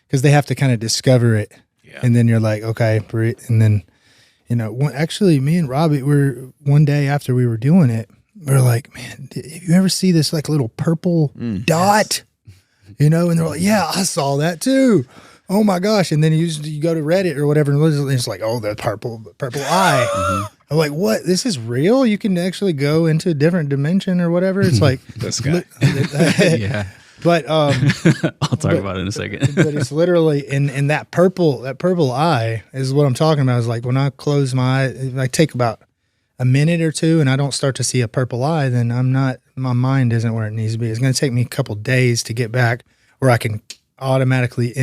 because they have to kind of discover it. Yeah. And then you're like, okay, breathe. And then, you know, actually, me and Robbie were, one day after we were doing it, we were like, man, did you ever see this like little purple dot? You know, and they're like, yeah, I saw that too. Oh my gosh. And then you go to Reddit or whatever, and it's like, oh, the purple eye. Mm-hmm. I'm like, what? This is real? You can actually go into a different dimension or whatever. It's like this guy. Yeah. But I'll talk about it in a second. But it's literally in that purple eye is what I'm talking about. Is like when I close my eye, I take about a minute or two and I don't start to see a purple eye, then my mind isn't where it needs to be. It's going to take me a couple days to get back where I can automatically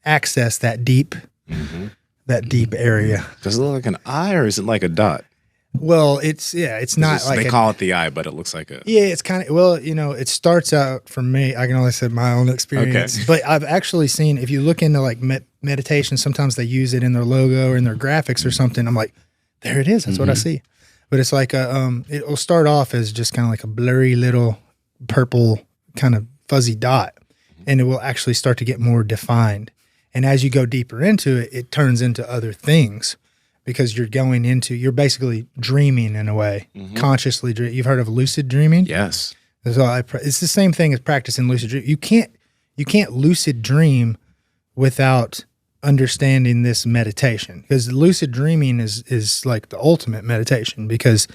access that deep area. Does it look like an eye or is it like a dot? Well, it's not like they call it the eye, but it looks like a. Yeah, it's kind of, well, you know, it starts out for me. I can only say my own experience, but I've actually seen, if you look into like meditation, sometimes they use it in their logo or in their graphics or something. I'm like, there it is. That's what I see. But it's like it'll start off as just kind of like a blurry little purple kind of fuzzy dot, and it will actually start to get more defined. And as you go deeper into it, it turns into other things because you're basically dreaming in a way, consciously. You've heard of lucid dreaming? Yes. So it's the same thing as practicing lucid dream. You can't lucid dream without understanding this meditation, because lucid dreaming is like the ultimate meditation, because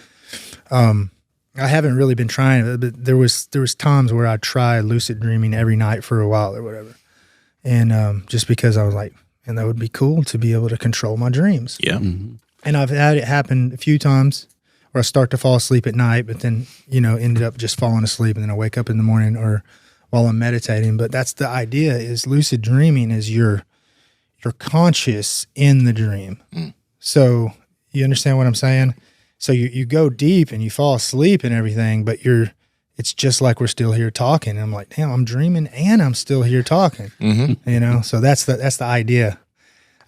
I haven't really been trying it, but there was times where I'd try lucid dreaming every night for a while or whatever. And just because I was like, and that would be cool to be able to control my dreams. Yeah. Mm-hmm. And I've had it happen a few times where I start to fall asleep at night, but then, you know, ended up just falling asleep, and then I wake up in the morning or while I'm meditating. But that's the idea, is lucid dreaming is you're conscious in the dream. So you understand what I'm saying? So you go deep and you fall asleep and everything, but it's just like we're still here talking. And I'm like, damn, I'm dreaming and I'm still here talking. You know, so that's the idea.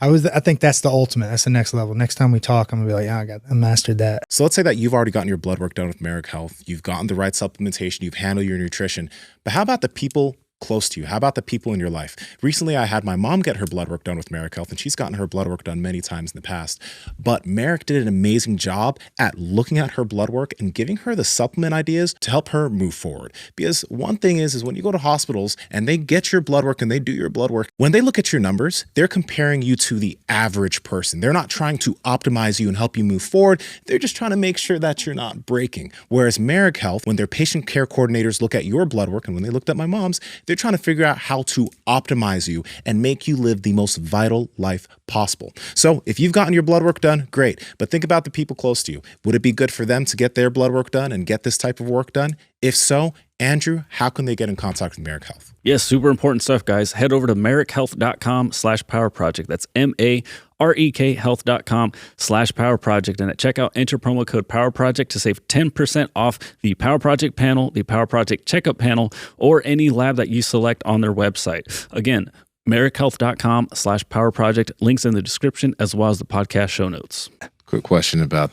I think that's the ultimate. That's the next level. Next time we talk, I'm gonna be like, yeah, I mastered that. So let's say that you've already gotten your blood work done with Merrick Health. You've gotten the right supplementation. You've handled your nutrition. But how about the people close to you? How about the people in your life? Recently, I had my mom get her blood work done with Merrick Health, and she's gotten her blood work done many times in the past. But Merrick did an amazing job at looking at her blood work and giving her the supplement ideas to help her move forward. Because one thing is when you go to hospitals and they get your blood work and they do your blood work, when they look at your numbers, they're comparing you to the average person. They're not trying to optimize you and help you move forward. They're just trying to make sure that you're not breaking. Whereas Merrick Health, when their patient care coordinators look at your blood work, and when they looked at my mom's, they're trying to figure out how to optimize you and make you live the most vital life possible. So if you've gotten your blood work done, great. But think about the people close to you. Would it be good for them to get their blood work done and get this type of work done? If so, Andrew, how can they get in contact with Merrick Health? Yes, super important stuff, guys. Head over to merrickhealth.com/powerproject. That's MAREK health.com/powerproject. And at checkout, enter promo code PowerProject to save 10% off the Power Project panel, the Power Project checkup panel, or any lab that you select on their website. Again, merrickhealth.com/powerproject. Links in the description as well as the podcast show notes. Quick question about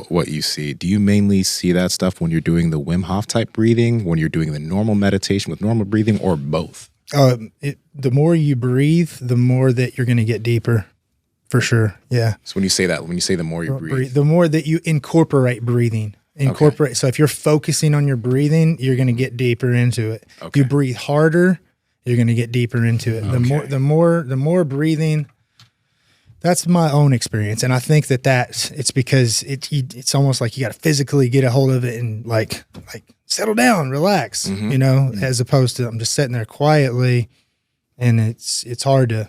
what you see. Do you mainly see that stuff when you're doing the Wim Hof type breathing, when you're doing the normal meditation with normal breathing, or both? The more you breathe, the more that you're going to get deeper, for sure. Yeah. So when you say the more you breathe, the more that you incorporate breathing. Okay. So if you're focusing on your breathing, you're going to get deeper into it. Okay. You breathe harder, you're going to get deeper into it. Okay. The more breathing. That's my own experience, and I think it's because it's almost like you got to physically get a hold of it and like settle down, relax, as opposed to I'm just sitting there quietly, and it's hard to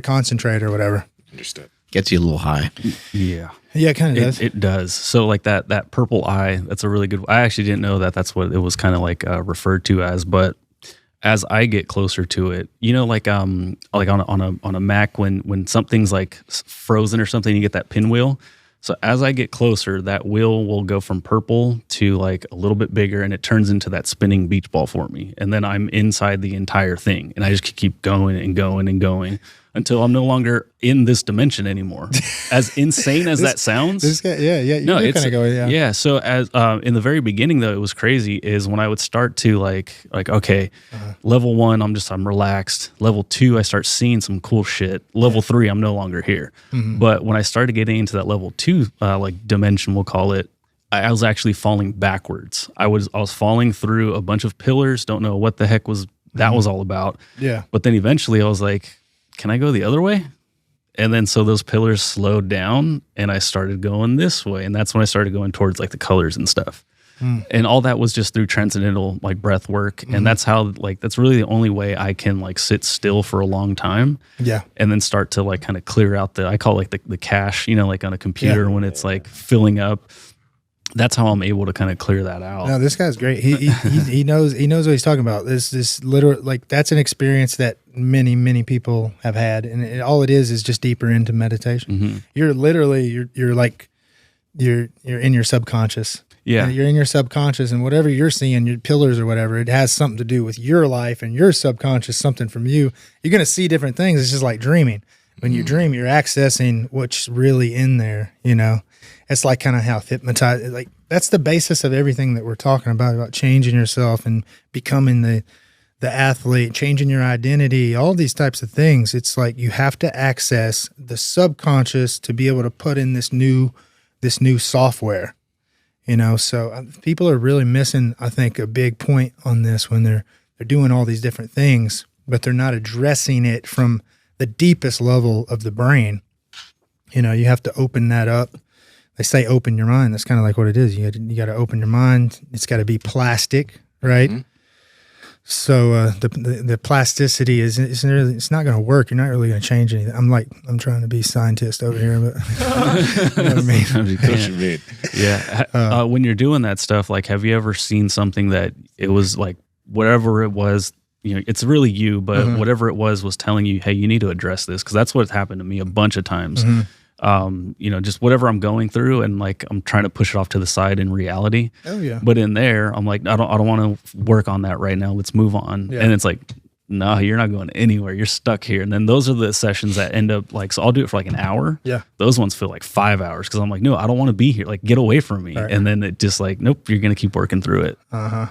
concentrate or whatever. Understood. Gets you a little high. Yeah. Yeah, it kind of does. It does. So like that purple eye, that's a really good. I actually didn't know that's what it was kind of like referred to as, but as I get closer to it, like on a Mac when something's like frozen or something, you get that pinwheel. So as I get closer, that wheel will go from purple to like a little bit bigger, and it turns into that spinning beach ball for me. And then I'm inside the entire thing, and I just keep going and going and going until I'm no longer in this dimension anymore. As insane as that sounds. This guy, yeah. No, it's kind of going, yeah. Yeah. So as in the very beginning, though, it was crazy. Is when I would start to like okay, level 1, I'm relaxed. Level 2, I start seeing some cool shit. Level 3, I'm no longer here. Mm-hmm. But when I started getting into that level 2 like dimension, we'll call it, I was actually falling backwards. I was falling through a bunch of pillars. Don't know what the heck was was all about. Yeah. But then eventually I was like, can I go the other way? And then so those pillars slowed down and I started going this way. And that's when I started going towards like the colors and stuff. And all that was just through transcendental like breath work. And that's how that's really the only way I can like sit still for a long time. Yeah. And then start to like kind of clear out I call it like the cache, like on a computer when it's like filling up. That's how I'm able to kind of clear that out. No, this guy's great. He knows what he's talking about. This literal that's an experience that many people have had, and all it is just deeper into meditation. Mm-hmm. You're literally you're in your subconscious. Yeah, you're in your subconscious, and whatever you're seeing, your pillars or whatever, it has something to do with your life and your subconscious, something from you. You're gonna see different things. It's just like dreaming. When you dream, you're accessing what's really in there. It's like kind of how hypnotized. Like that's the basis of everything that we're talking about changing yourself and becoming the athlete, changing your identity, all these types of things. It's like you have to access the subconscious to be able to put in this new software. So people are really missing, I think, a big point on this when they're doing all these different things, but they're not addressing it from the deepest level of the brain. You have to open that up. They say open your mind. That's kind of like what it is. You got to open your mind. It's got to be plastic, right? Mm-hmm. So the plasticity it's not going to work. You're not really going to change anything. I'm trying to be scientist over here, but you know what I mean? Yeah. When you're doing that stuff, like, have you ever seen something that it was like whatever it was? It's really you, but whatever it was telling you, hey, you need to address this, because that's what happened to me a bunch of times. Just whatever I'm going through, and like I'm trying to push it off to the side in reality. Oh yeah. But in there, I'm like, I don't want to work on that right now. Let's move on. Yeah. And it's like, no, you're not going anywhere. You're stuck here. And then those are the sessions that end up like, so I'll do it for like an hour. Yeah. Those ones feel like 5 hours, because I'm like, no, I don't want to be here. Like, get away from me. Right. And then it just like, nope, you're going to keep working through it.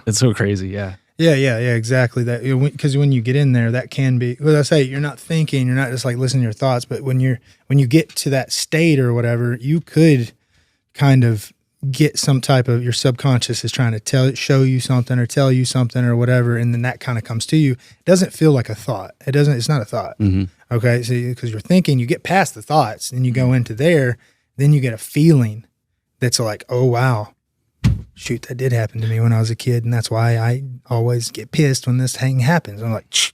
It's so crazy. Yeah. Yeah, exactly. That because when you get in there, that can be. Well, I say you're not thinking, you're not just like listening to your thoughts, but when you get to that state or whatever, you could kind of get some type of, your subconscious is trying to show you something or tell you something or whatever, and then that kind of comes to you. It doesn't feel like a thought. It's not a thought. Okay, so because you're thinking, you get past the thoughts, and you go into there, then you get a feeling that's like, oh wow. Shoot, that did happen to me when I was a kid, and that's why I always get pissed when this thing happens. I'm like,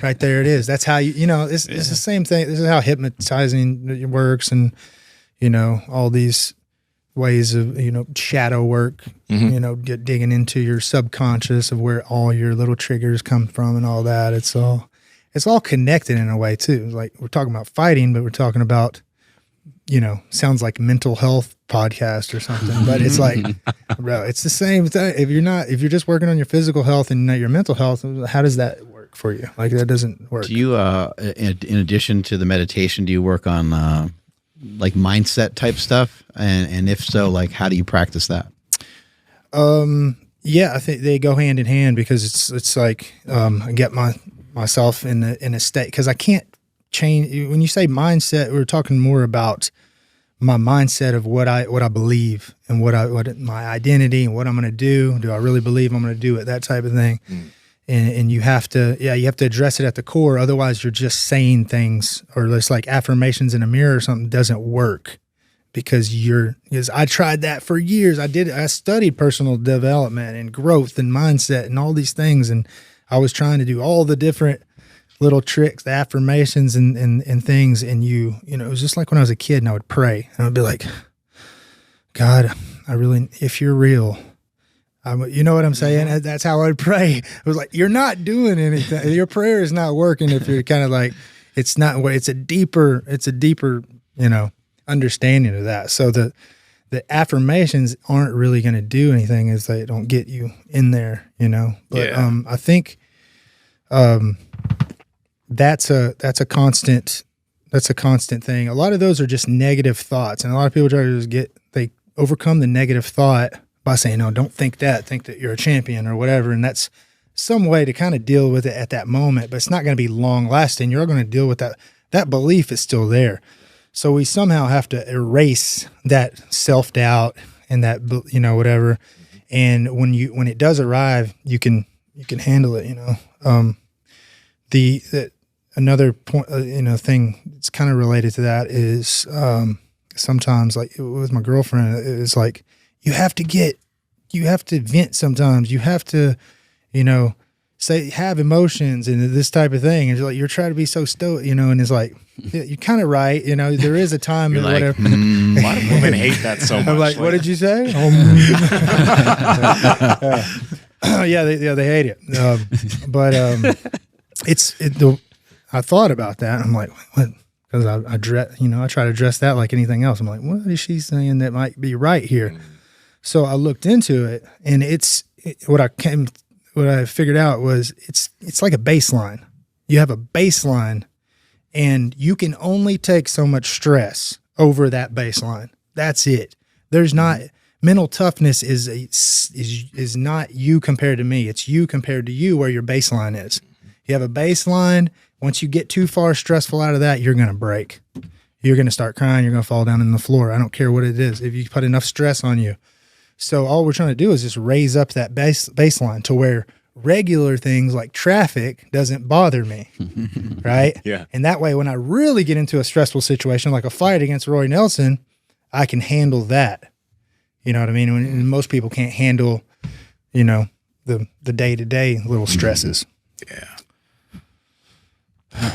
right there it is. That's how it's the same thing. This is how hypnotizing works, and all these ways of shadow work. Digging into your subconscious of where all your little triggers come from and all that. It's all connected in a way too. Like we're talking about fighting, but we're talking about sounds like mental health podcast or something, but it's like, bro, it's the same thing. If you're just working on your physical health and not your mental health, how does that work for you? Like that doesn't work. Do you, in addition to the meditation, do you work on like mindset type stuff? And if so, like how do you practice that? Yeah, I think they go hand in hand because it's like I get myself in a state because I can't change. When you say mindset, we're talking more about my mindset of what I believe and what my identity and what I'm going to do. Do I really believe I'm going to do it? That type of thing. And you have to address it at the core. Otherwise, you're just saying things, or it's like affirmations in a mirror or something doesn't work because I tried that for years. I studied personal development and growth and mindset and all these things. And I was trying to do all the different little tricks, the affirmations and things. And it was just like when I was a kid and I would pray and I would be like, God, if you're real, you know what I'm saying? That's how I'd pray. It was like, you're not doing anything. Your prayer is not working if you're kind of like, it's a deeper, understanding of that. So the affirmations aren't really going to do anything as they don't get you in there, but I think, that's a constant thing. A lot of those are just negative thoughts. And a lot of people try to they overcome the negative thought by saying, no, don't think that you're a champion or whatever. And that's some way to kind of deal with it at that moment, but it's not going to be long lasting. You're going to deal with that. That belief is still there. So we somehow have to erase that self-doubt and that, whatever. And when it does arrive, you can handle it, another point, thing that's kind of related to that is sometimes, like with my girlfriend, it's like you have to vent sometimes. You have to, have emotions and this type of thing. And you're trying to be so stoic, and it's like, you're kind of right. There is a time and whatever. A lot of women hate that so much. I'm like, what did you say? They hate it. I thought about that. I'm like, what? Because I try to address that like anything else. I'm like, what is she saying that might be right here? So I looked into it, and what I figured out was it's like a baseline. You have a baseline, and you can only take so much stress over that baseline. That's it. There's not mental toughness is not you compared to me. It's you compared to you where your baseline is. You have a baseline. Once you get too far stressful out of that, you're going to break. You're going to start crying. You're going to fall down on the floor. I don't care what it is. If you put enough stress on you. So all we're trying to do is just raise up that baseline to where regular things like traffic doesn't bother me. Right? Yeah. And that way, when I really get into a stressful situation, like a fight against Roy Nelson, I can handle that. You know what I mean? When most people can't handle, the day-to-day little stresses. Yeah.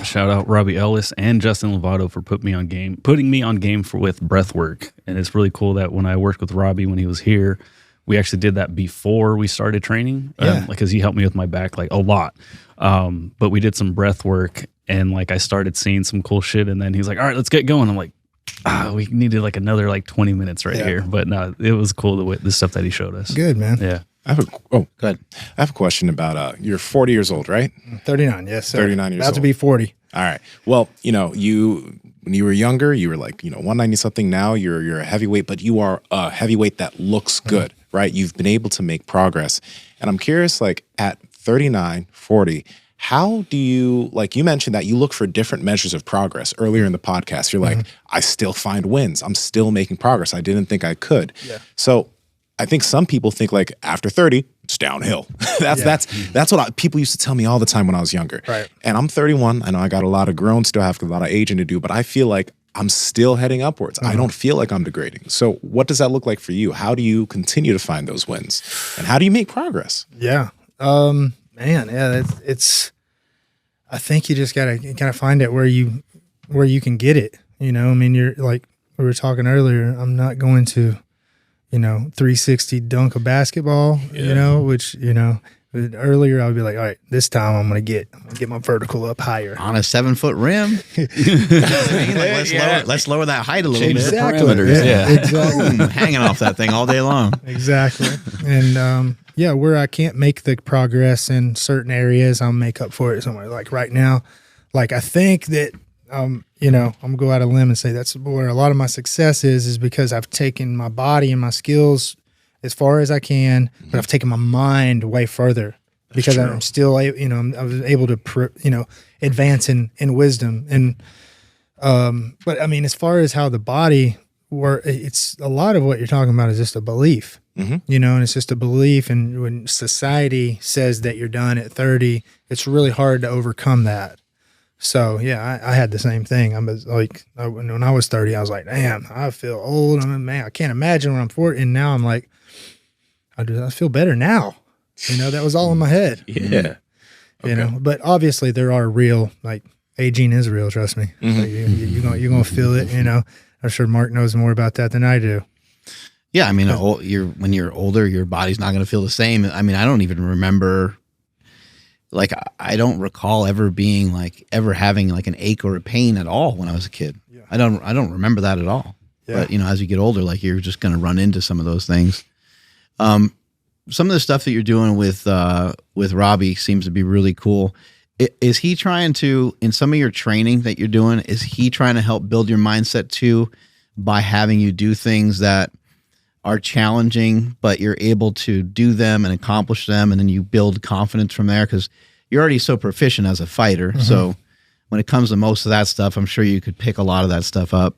Shout out Robbie Ellis and Justin Lovato for putting me on game with breath work. And it's really cool that when I worked with Robbie when he was here, we actually did that before we started training. Because he helped me with my back like a lot. But we did some breath work, and like I started seeing some cool shit, and then he's like, all right, let's get going. I'm like, we needed like another like 20 minutes here. But no, it was cool the stuff that he showed us. Good, man. Yeah. Go ahead. I have a question about, you're 40 years old, right? 39, yes, sir. 39 years old. About to be 40. All right. Well, when you were younger, you were like, 190 something. Now you're a heavyweight, but you are a heavyweight that looks good, right? You've been able to make progress. And I'm curious, like at 39, 40, how do you, like you mentioned that you look for different measures of progress earlier in the podcast. You're like, I still find wins. I'm still making progress. I didn't think I could. Yeah. So I think some people think like after 30, it's downhill. That's what people used to tell me all the time when I was younger. Right. And I'm 31. I know I got a lot of grown, still have a lot of aging to do, but I feel like I'm still heading upwards. I don't feel like I'm degrading. So what does that look like for you? How do you continue to find those wins? And how do you make progress? Yeah. It's I think you just gotta find it where you can get it. You know, I mean, you're like we were talking earlier, I'm not going to, 360 dunk a basketball, which, earlier I would be like, all right, this time I'm gonna get my vertical up higher. On a 7-foot rim. Let's lower that height a little bit. Exactly. Parameters. Yeah. Exactly. Boom, hanging off that thing all day long. Exactly. And where I can't make the progress in certain areas, I'll make up for it somewhere. Like right now, like I think that I'm gonna go out on a limb and say that's where a lot of my success is because I've taken my body and my skills as far as I can, but I've taken my mind way further because I'm still, I was able to, advance in wisdom. And, but I mean, as far as how the body it's a lot of what you're talking about is just a belief, and it's just a belief. And when society says that you're done at 30, it's really hard to overcome that. So yeah, I had the same thing. I was like, when I was 30, I was like, damn, I feel old. I can't imagine when I'm 40. And now I'm like, I feel better now. That was all in my head. Yeah. But obviously there are real, like aging is real. Trust me. Like, you're gonna feel it. I'm sure Mark knows more about that than I do. Yeah, I mean, when you're older, your body's not going to feel the same. I mean, I don't even remember. Like, I don't recall ever having like an ache or a pain at all when I was a kid. Yeah. I don't remember that at all. Yeah. But as you get older, like you're just going to run into some of those things. Some of the stuff that you're doing with Robbie seems to be really cool. Is he trying to, in some of your training that you're doing, is he trying to help build your mindset too by having you do things that are challenging, but you're able to do them and accomplish them, and then you build confidence from there? Because you're already so proficient as a fighter. So when it comes to most of that stuff, I'm sure you could pick a lot of that stuff up.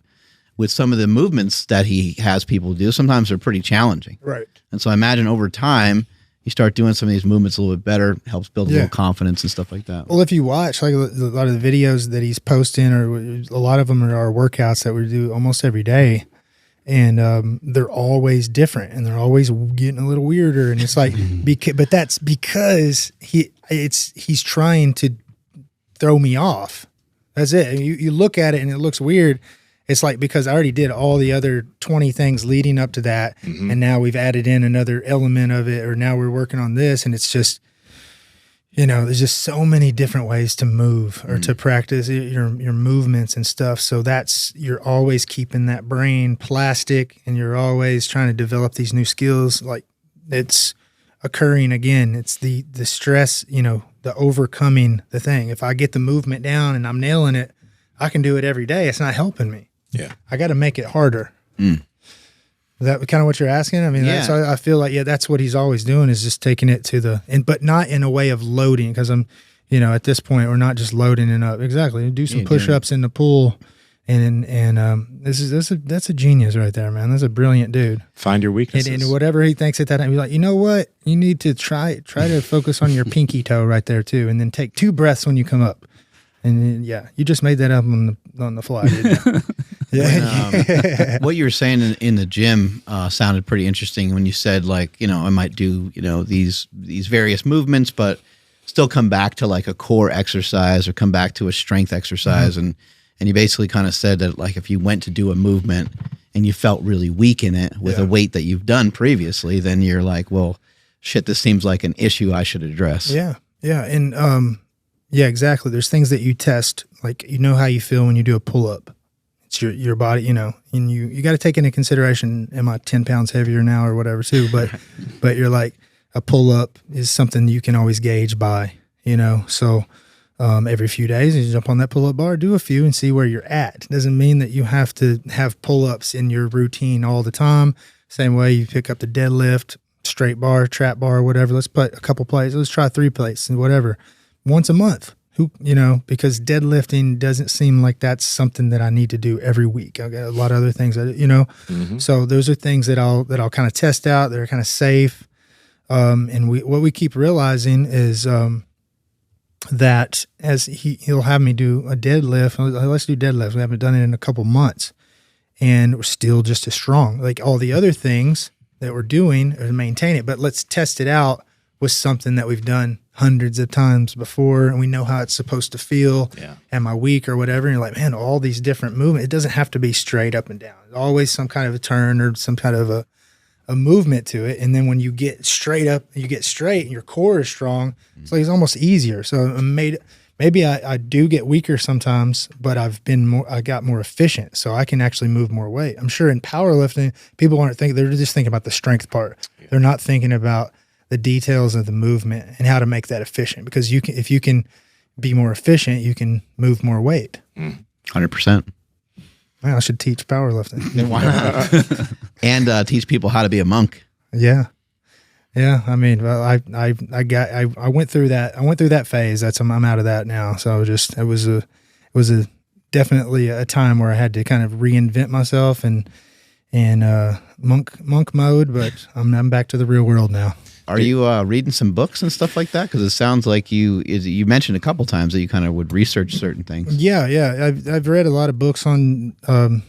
With some of the movements that he has people do, sometimes they're pretty challenging. Right. And so I imagine over time, you start doing some of these movements a little bit better, helps build a little confidence and stuff like that. Well, if you watch like a lot of the videos that he's posting, or a lot of them are our workouts that we do almost every day, and they're always different, and they're always getting a little weirder, and it's like, but that's because he's trying to throw me off. That's it. You look at it and it looks weird. It's like, because I already did all the other 20 things leading up to that, and now we've added in another element of it, or now we're working on this, and it's just, there's just so many different ways to move or to practice your movements and stuff. So you're always keeping that brain plastic, and you're always trying to develop these new skills. Like, it's occurring again. It's the stress, the overcoming the thing. If I get the movement down and I'm nailing it, I can do it every day. It's not helping me. Yeah, I got to make it harder. Is that kind of what you're asking? I mean, I feel like, that's what he's always doing, is just taking it to but not in a way of loading. Because I'm, at this point, we're not just loading it up. Exactly. Do some push-ups in the pool, and that's a genius right there, man. That's a brilliant dude. Find your weaknesses. And whatever he thinks at that time, he's like, you know what? You need to try to focus on your pinky toe right there too, and then take 2 breaths when you come up. And then, you just made that up on the fly, didn't you? What you were saying in the gym sounded pretty interesting when you said, like, I might do, these various movements, but still come back to like a core exercise or come back to a strength exercise. And you basically kind of said that, like, if you went to do a movement and you felt really weak in it with a weight that you've done previously, then you're like, well, shit, this seems like an issue I should address. Yeah. Yeah. And, yeah, exactly. There's things that you test, like, how you feel when you do a pull-up. It's your body, and you got to take into consideration, am I 10 pounds heavier now or whatever too, but you're like, a pull-up is something you can always gauge by, so every few days you jump on that pull-up bar, do a few and see where you're at. Doesn't mean that you have to have pull-ups in your routine all the time. Same way you pick up the deadlift, straight bar, trap bar, whatever. Let's put a couple plates. Let's try 3 plates and whatever. Once a month. Because deadlifting doesn't seem like that's something that I need to do every week. I've got a lot of other things, So those are things that I'll kind of test out. They're kind of safe. And what we keep realizing is that as he'll have me do a deadlift. Let's do deadlift. We haven't done it in a couple months, and we're still just as strong. Like all the other things that we're doing to maintain it, but let's test it out with something that we've done hundreds of times before, and we know how it's supposed to feel. Am I weak or whatever? And you're like, man, all these different movements. It doesn't have to be straight up and down. There's always some kind of a turn or some kind of a movement to it. And then when you get straight up, you get straight and your core is strong, it's like it's almost easier. So maybe I do get weaker sometimes, but I got more efficient, so I can actually move more weight. I'm sure in powerlifting, people aren't thinking, they're just thinking about the strength part. They're not thinking about the details of the movement and how to make that efficient, because if you can be more efficient, you can move more weight. 100%. Man, I should teach powerlifting. Why not? And teach people how to be a monk. Yeah. I mean, well, I went through that. I went through that phase. I'm out of that now. So it was definitely a time where I had to kind of reinvent myself and monk mode. But I'm back to the real world now. Are you reading some books and stuff like that? Because it sounds like you mentioned a couple times that you kind of would research certain things. Yeah. I've read a lot of books on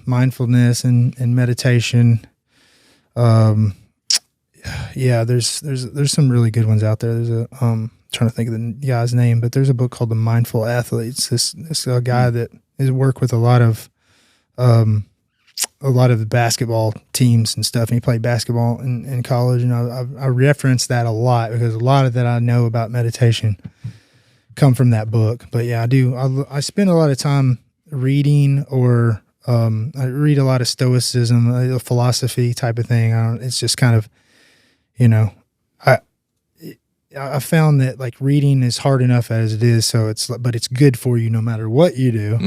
mindfulness and meditation. There's some really good ones out there. There's a trying to think of the guy's name, but there's a book called The Mindful Athletes. This guy that has worked with a lot of the basketball teams and stuff, and he played basketball in college, and I reference that a lot because a lot of that I know about meditation come from that book. But yeah, I do. I spend a lot of time reading, or I read a lot of Stoicism, a philosophy type of thing. It's just kind of, I found that like reading is hard enough as it is, but it's good for you no matter what you do.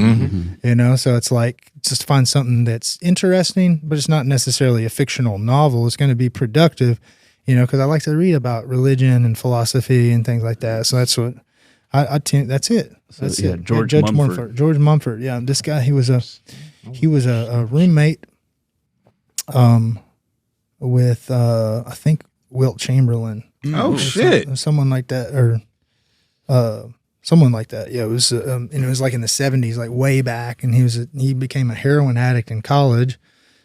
So it's like just find something that's interesting, but it's not necessarily a fictional novel. It's going to be productive, because I like to read about religion and philosophy and things like that. So that's what that's it. That's it. George Mumford. Yeah, this guy, he was a roommate with I think Wilt Chamberlain. Oh shit! Someone like that, or someone like that. Yeah, it was. And it was like in the 70s, like way back. And he became a heroin addict in college,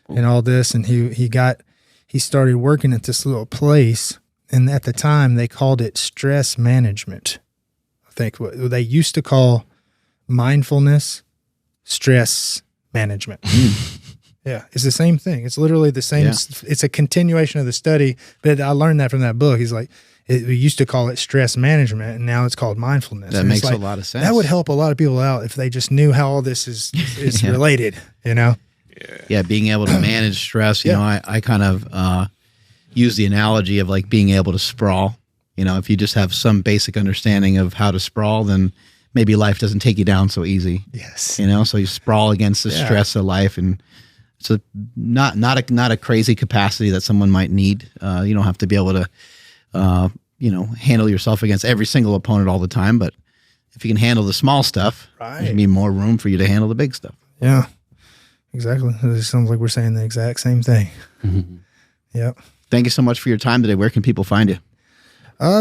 and all this. And he started working at this little place. And at the time, they called it stress management. I think what they used to call mindfulness stress management. Yeah, it's the same thing. It's literally the same. Yeah. It's a continuation of the study, but I learned that from that book. He's like, we used to call it stress management, and now it's called mindfulness. That makes a lot of sense. That would help a lot of people out if they just knew how all this is related, Yeah, being able to manage stress. I kind of use the analogy of like being able to sprawl. If you just have some basic understanding of how to sprawl, then maybe life doesn't take you down so easy. Yes. So you sprawl against the stress of life, and so not a crazy capacity that someone might need. You don't have to be able to, handle yourself against every single opponent all the time. But if you can handle the small stuff, there's gonna be more room for you to handle the big stuff. Yeah, exactly. It sounds like we're saying the exact same thing. Mm-hmm. Yep. Thank you so much for your time today. Where can people find you?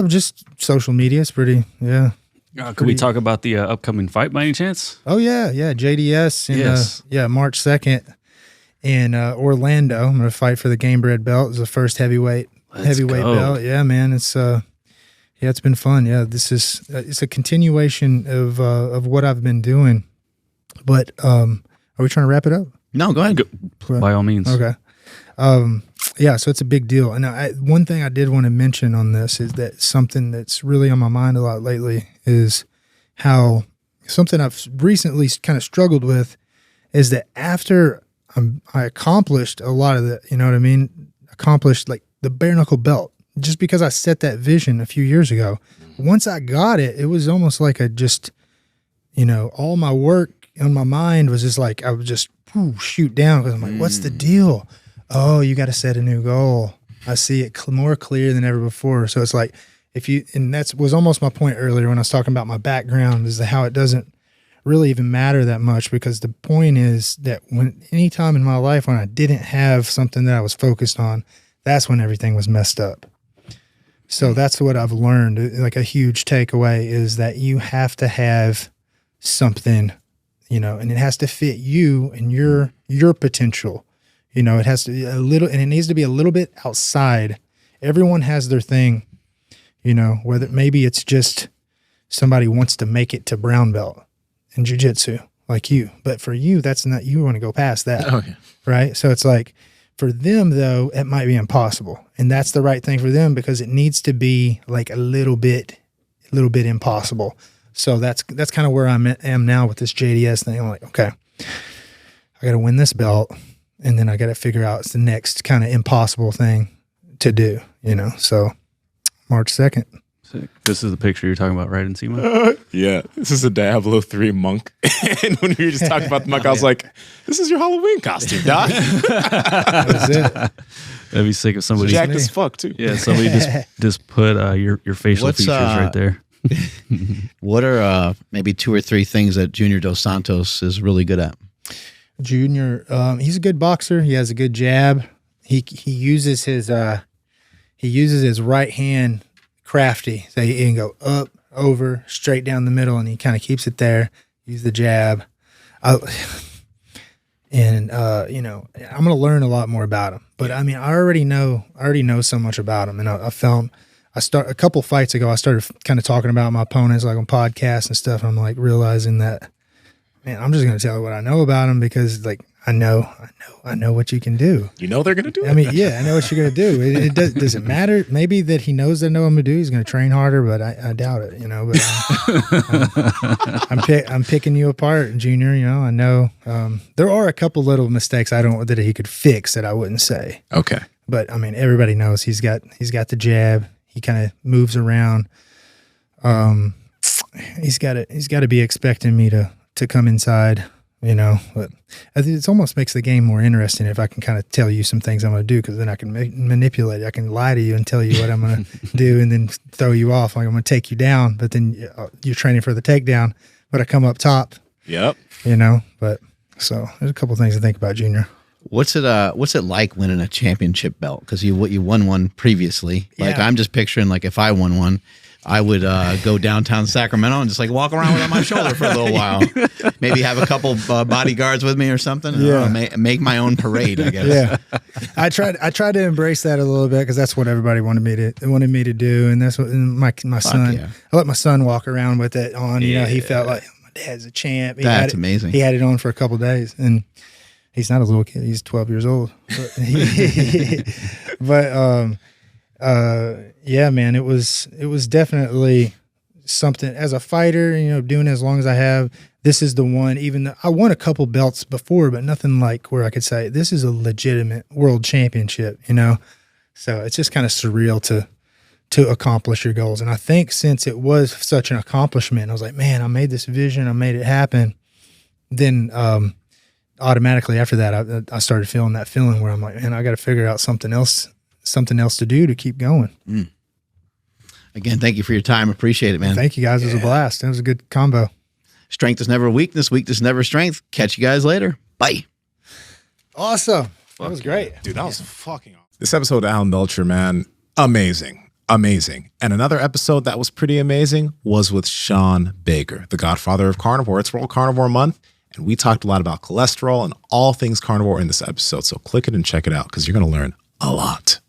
Just social media. It's pretty, Could we talk about the upcoming fight by any chance? Oh, yeah. JDS. March 2nd in Orlando. I'm going to fight for the Game Bred belt. It's the first heavyweight belt. Yeah, man. It's it's been fun. Yeah, it's a continuation of what I've been doing. But are we trying to wrap it up? No, go ahead. By all means. Okay. So it's a big deal. And one thing I did want to mention on this is that something that's really on my mind a lot lately is how something I've recently kind of struggled with is that after I accomplished a lot of the, accomplished like the bare knuckle belt, just because I set that vision a few years ago. Once I got it, it was almost like all my work on my mind was just like, I would just shoot down because I'm like, what's the deal? Oh, you got to set a new goal. I see it more clear than ever before. So it's like, and that was almost my point earlier when I was talking about my background, is how it doesn't really even matter that much, because the point is that any time in my life when I didn't have something that I was focused on, that's when everything was messed up. So that's what I've learned. Like a huge takeaway is that you have to have something, and it has to fit you and your potential. It has to be a little, and it needs to be a little bit outside. Everyone has their thing, whether maybe it's just somebody wants to make it to brown belt in jiu-jitsu like you, but for you, that's not, you want to go past that. Oh, yeah. Right. So it's like, for them though, it might be impossible, and that's the right thing for them, because it needs to be like a little bit impossible. So that's kind of where I am now with this JDS thing. I'm like, okay, I got to win this belt, and then I got to figure out the next kind of impossible thing to do, So March 2nd. Sick. This is the picture you're talking about, right, Nsima? Yeah, this is a Diablo 3 monk. And when we were just talking about the monk, I was like, this is your Halloween costume, Doc. That's it. That'd be sick if somebody Jacked as fuck, too. Yeah, somebody just put your facial features right there. What are maybe 2 or 3 things that Junior Dos Santos is really good at? Junior, he's a good boxer. He has a good jab. He uses his right hand crafty, so he can go up, over, straight down the middle, and he kind of keeps it there. Use the jab, I'm going to learn a lot more about him. But I mean, I already know so much about him, and a couple fights ago, I started kind of talking about my opponents, like on podcasts and stuff. And I'm like realizing that, man, I'm just going to tell you what I know about him, because like I know what you can do. They're going to do it. I mean, yeah, I know what you're going to do. It does it matter? Maybe that he knows I know what I'm going to do. He's going to train harder, but I doubt it, But I'm picking you apart, Junior. I know there are a couple little mistakes that he could fix that I wouldn't say. Okay. But I mean, everybody knows he's got the jab. He kind of moves around. He's got to be expecting me to come inside. But I think it almost makes the game more interesting if I can kind of tell you some things I'm going to do, because then I can manipulate it. I can lie to you and tell you what I'm going to do, and then throw you off. Like I'm going to take you down, but then you're training for the takedown, but I come up top. Yep. But so there's a couple things to think about, Junior. What's it like winning a championship belt? Because you won one previously. Like Yeah. I'm just picturing, like if I won one, I would go downtown Sacramento and just like walk around with it on my shoulder for a little while. Maybe have a couple bodyguards with me or something. Yeah. Make my own parade, I guess. Yeah, I tried to embrace that a little bit, because that's what everybody wanted me to do, and that's what my son. Yeah. I let my son walk around with it on. Yeah. He felt like my dad's a champ. That's amazing. He had it on for a couple of days, and he's not a little kid. He's 12 years old. Yeah, man, it was definitely something as a fighter, doing it as long as I have. This is the one, even though I won a couple belts before, but nothing like where I could say this is a legitimate world championship, So it's just kind of surreal to accomplish your goals. And I think since it was such an accomplishment, I was like, man, I made this vision, I made it happen. Then, automatically after that, I started feeling that feeling where I'm like, man, I got to figure out something else to do to keep going. Again, thank you for your time. Appreciate it, man. Thank you guys. It was a blast. It was a good combo. Strength is never weakness. Weakness is never strength. Catch you guys later. Bye. Awesome. That was great. Dude, that was fucking awesome. This episode of Alan Belcher, man, amazing. Amazing. And another episode that was pretty amazing was with Sean Baker, the godfather of carnivore. It's World Carnivore Month, and we talked a lot about cholesterol and all things carnivore in this episode. So click it and check it out, because you're going to learn a lot.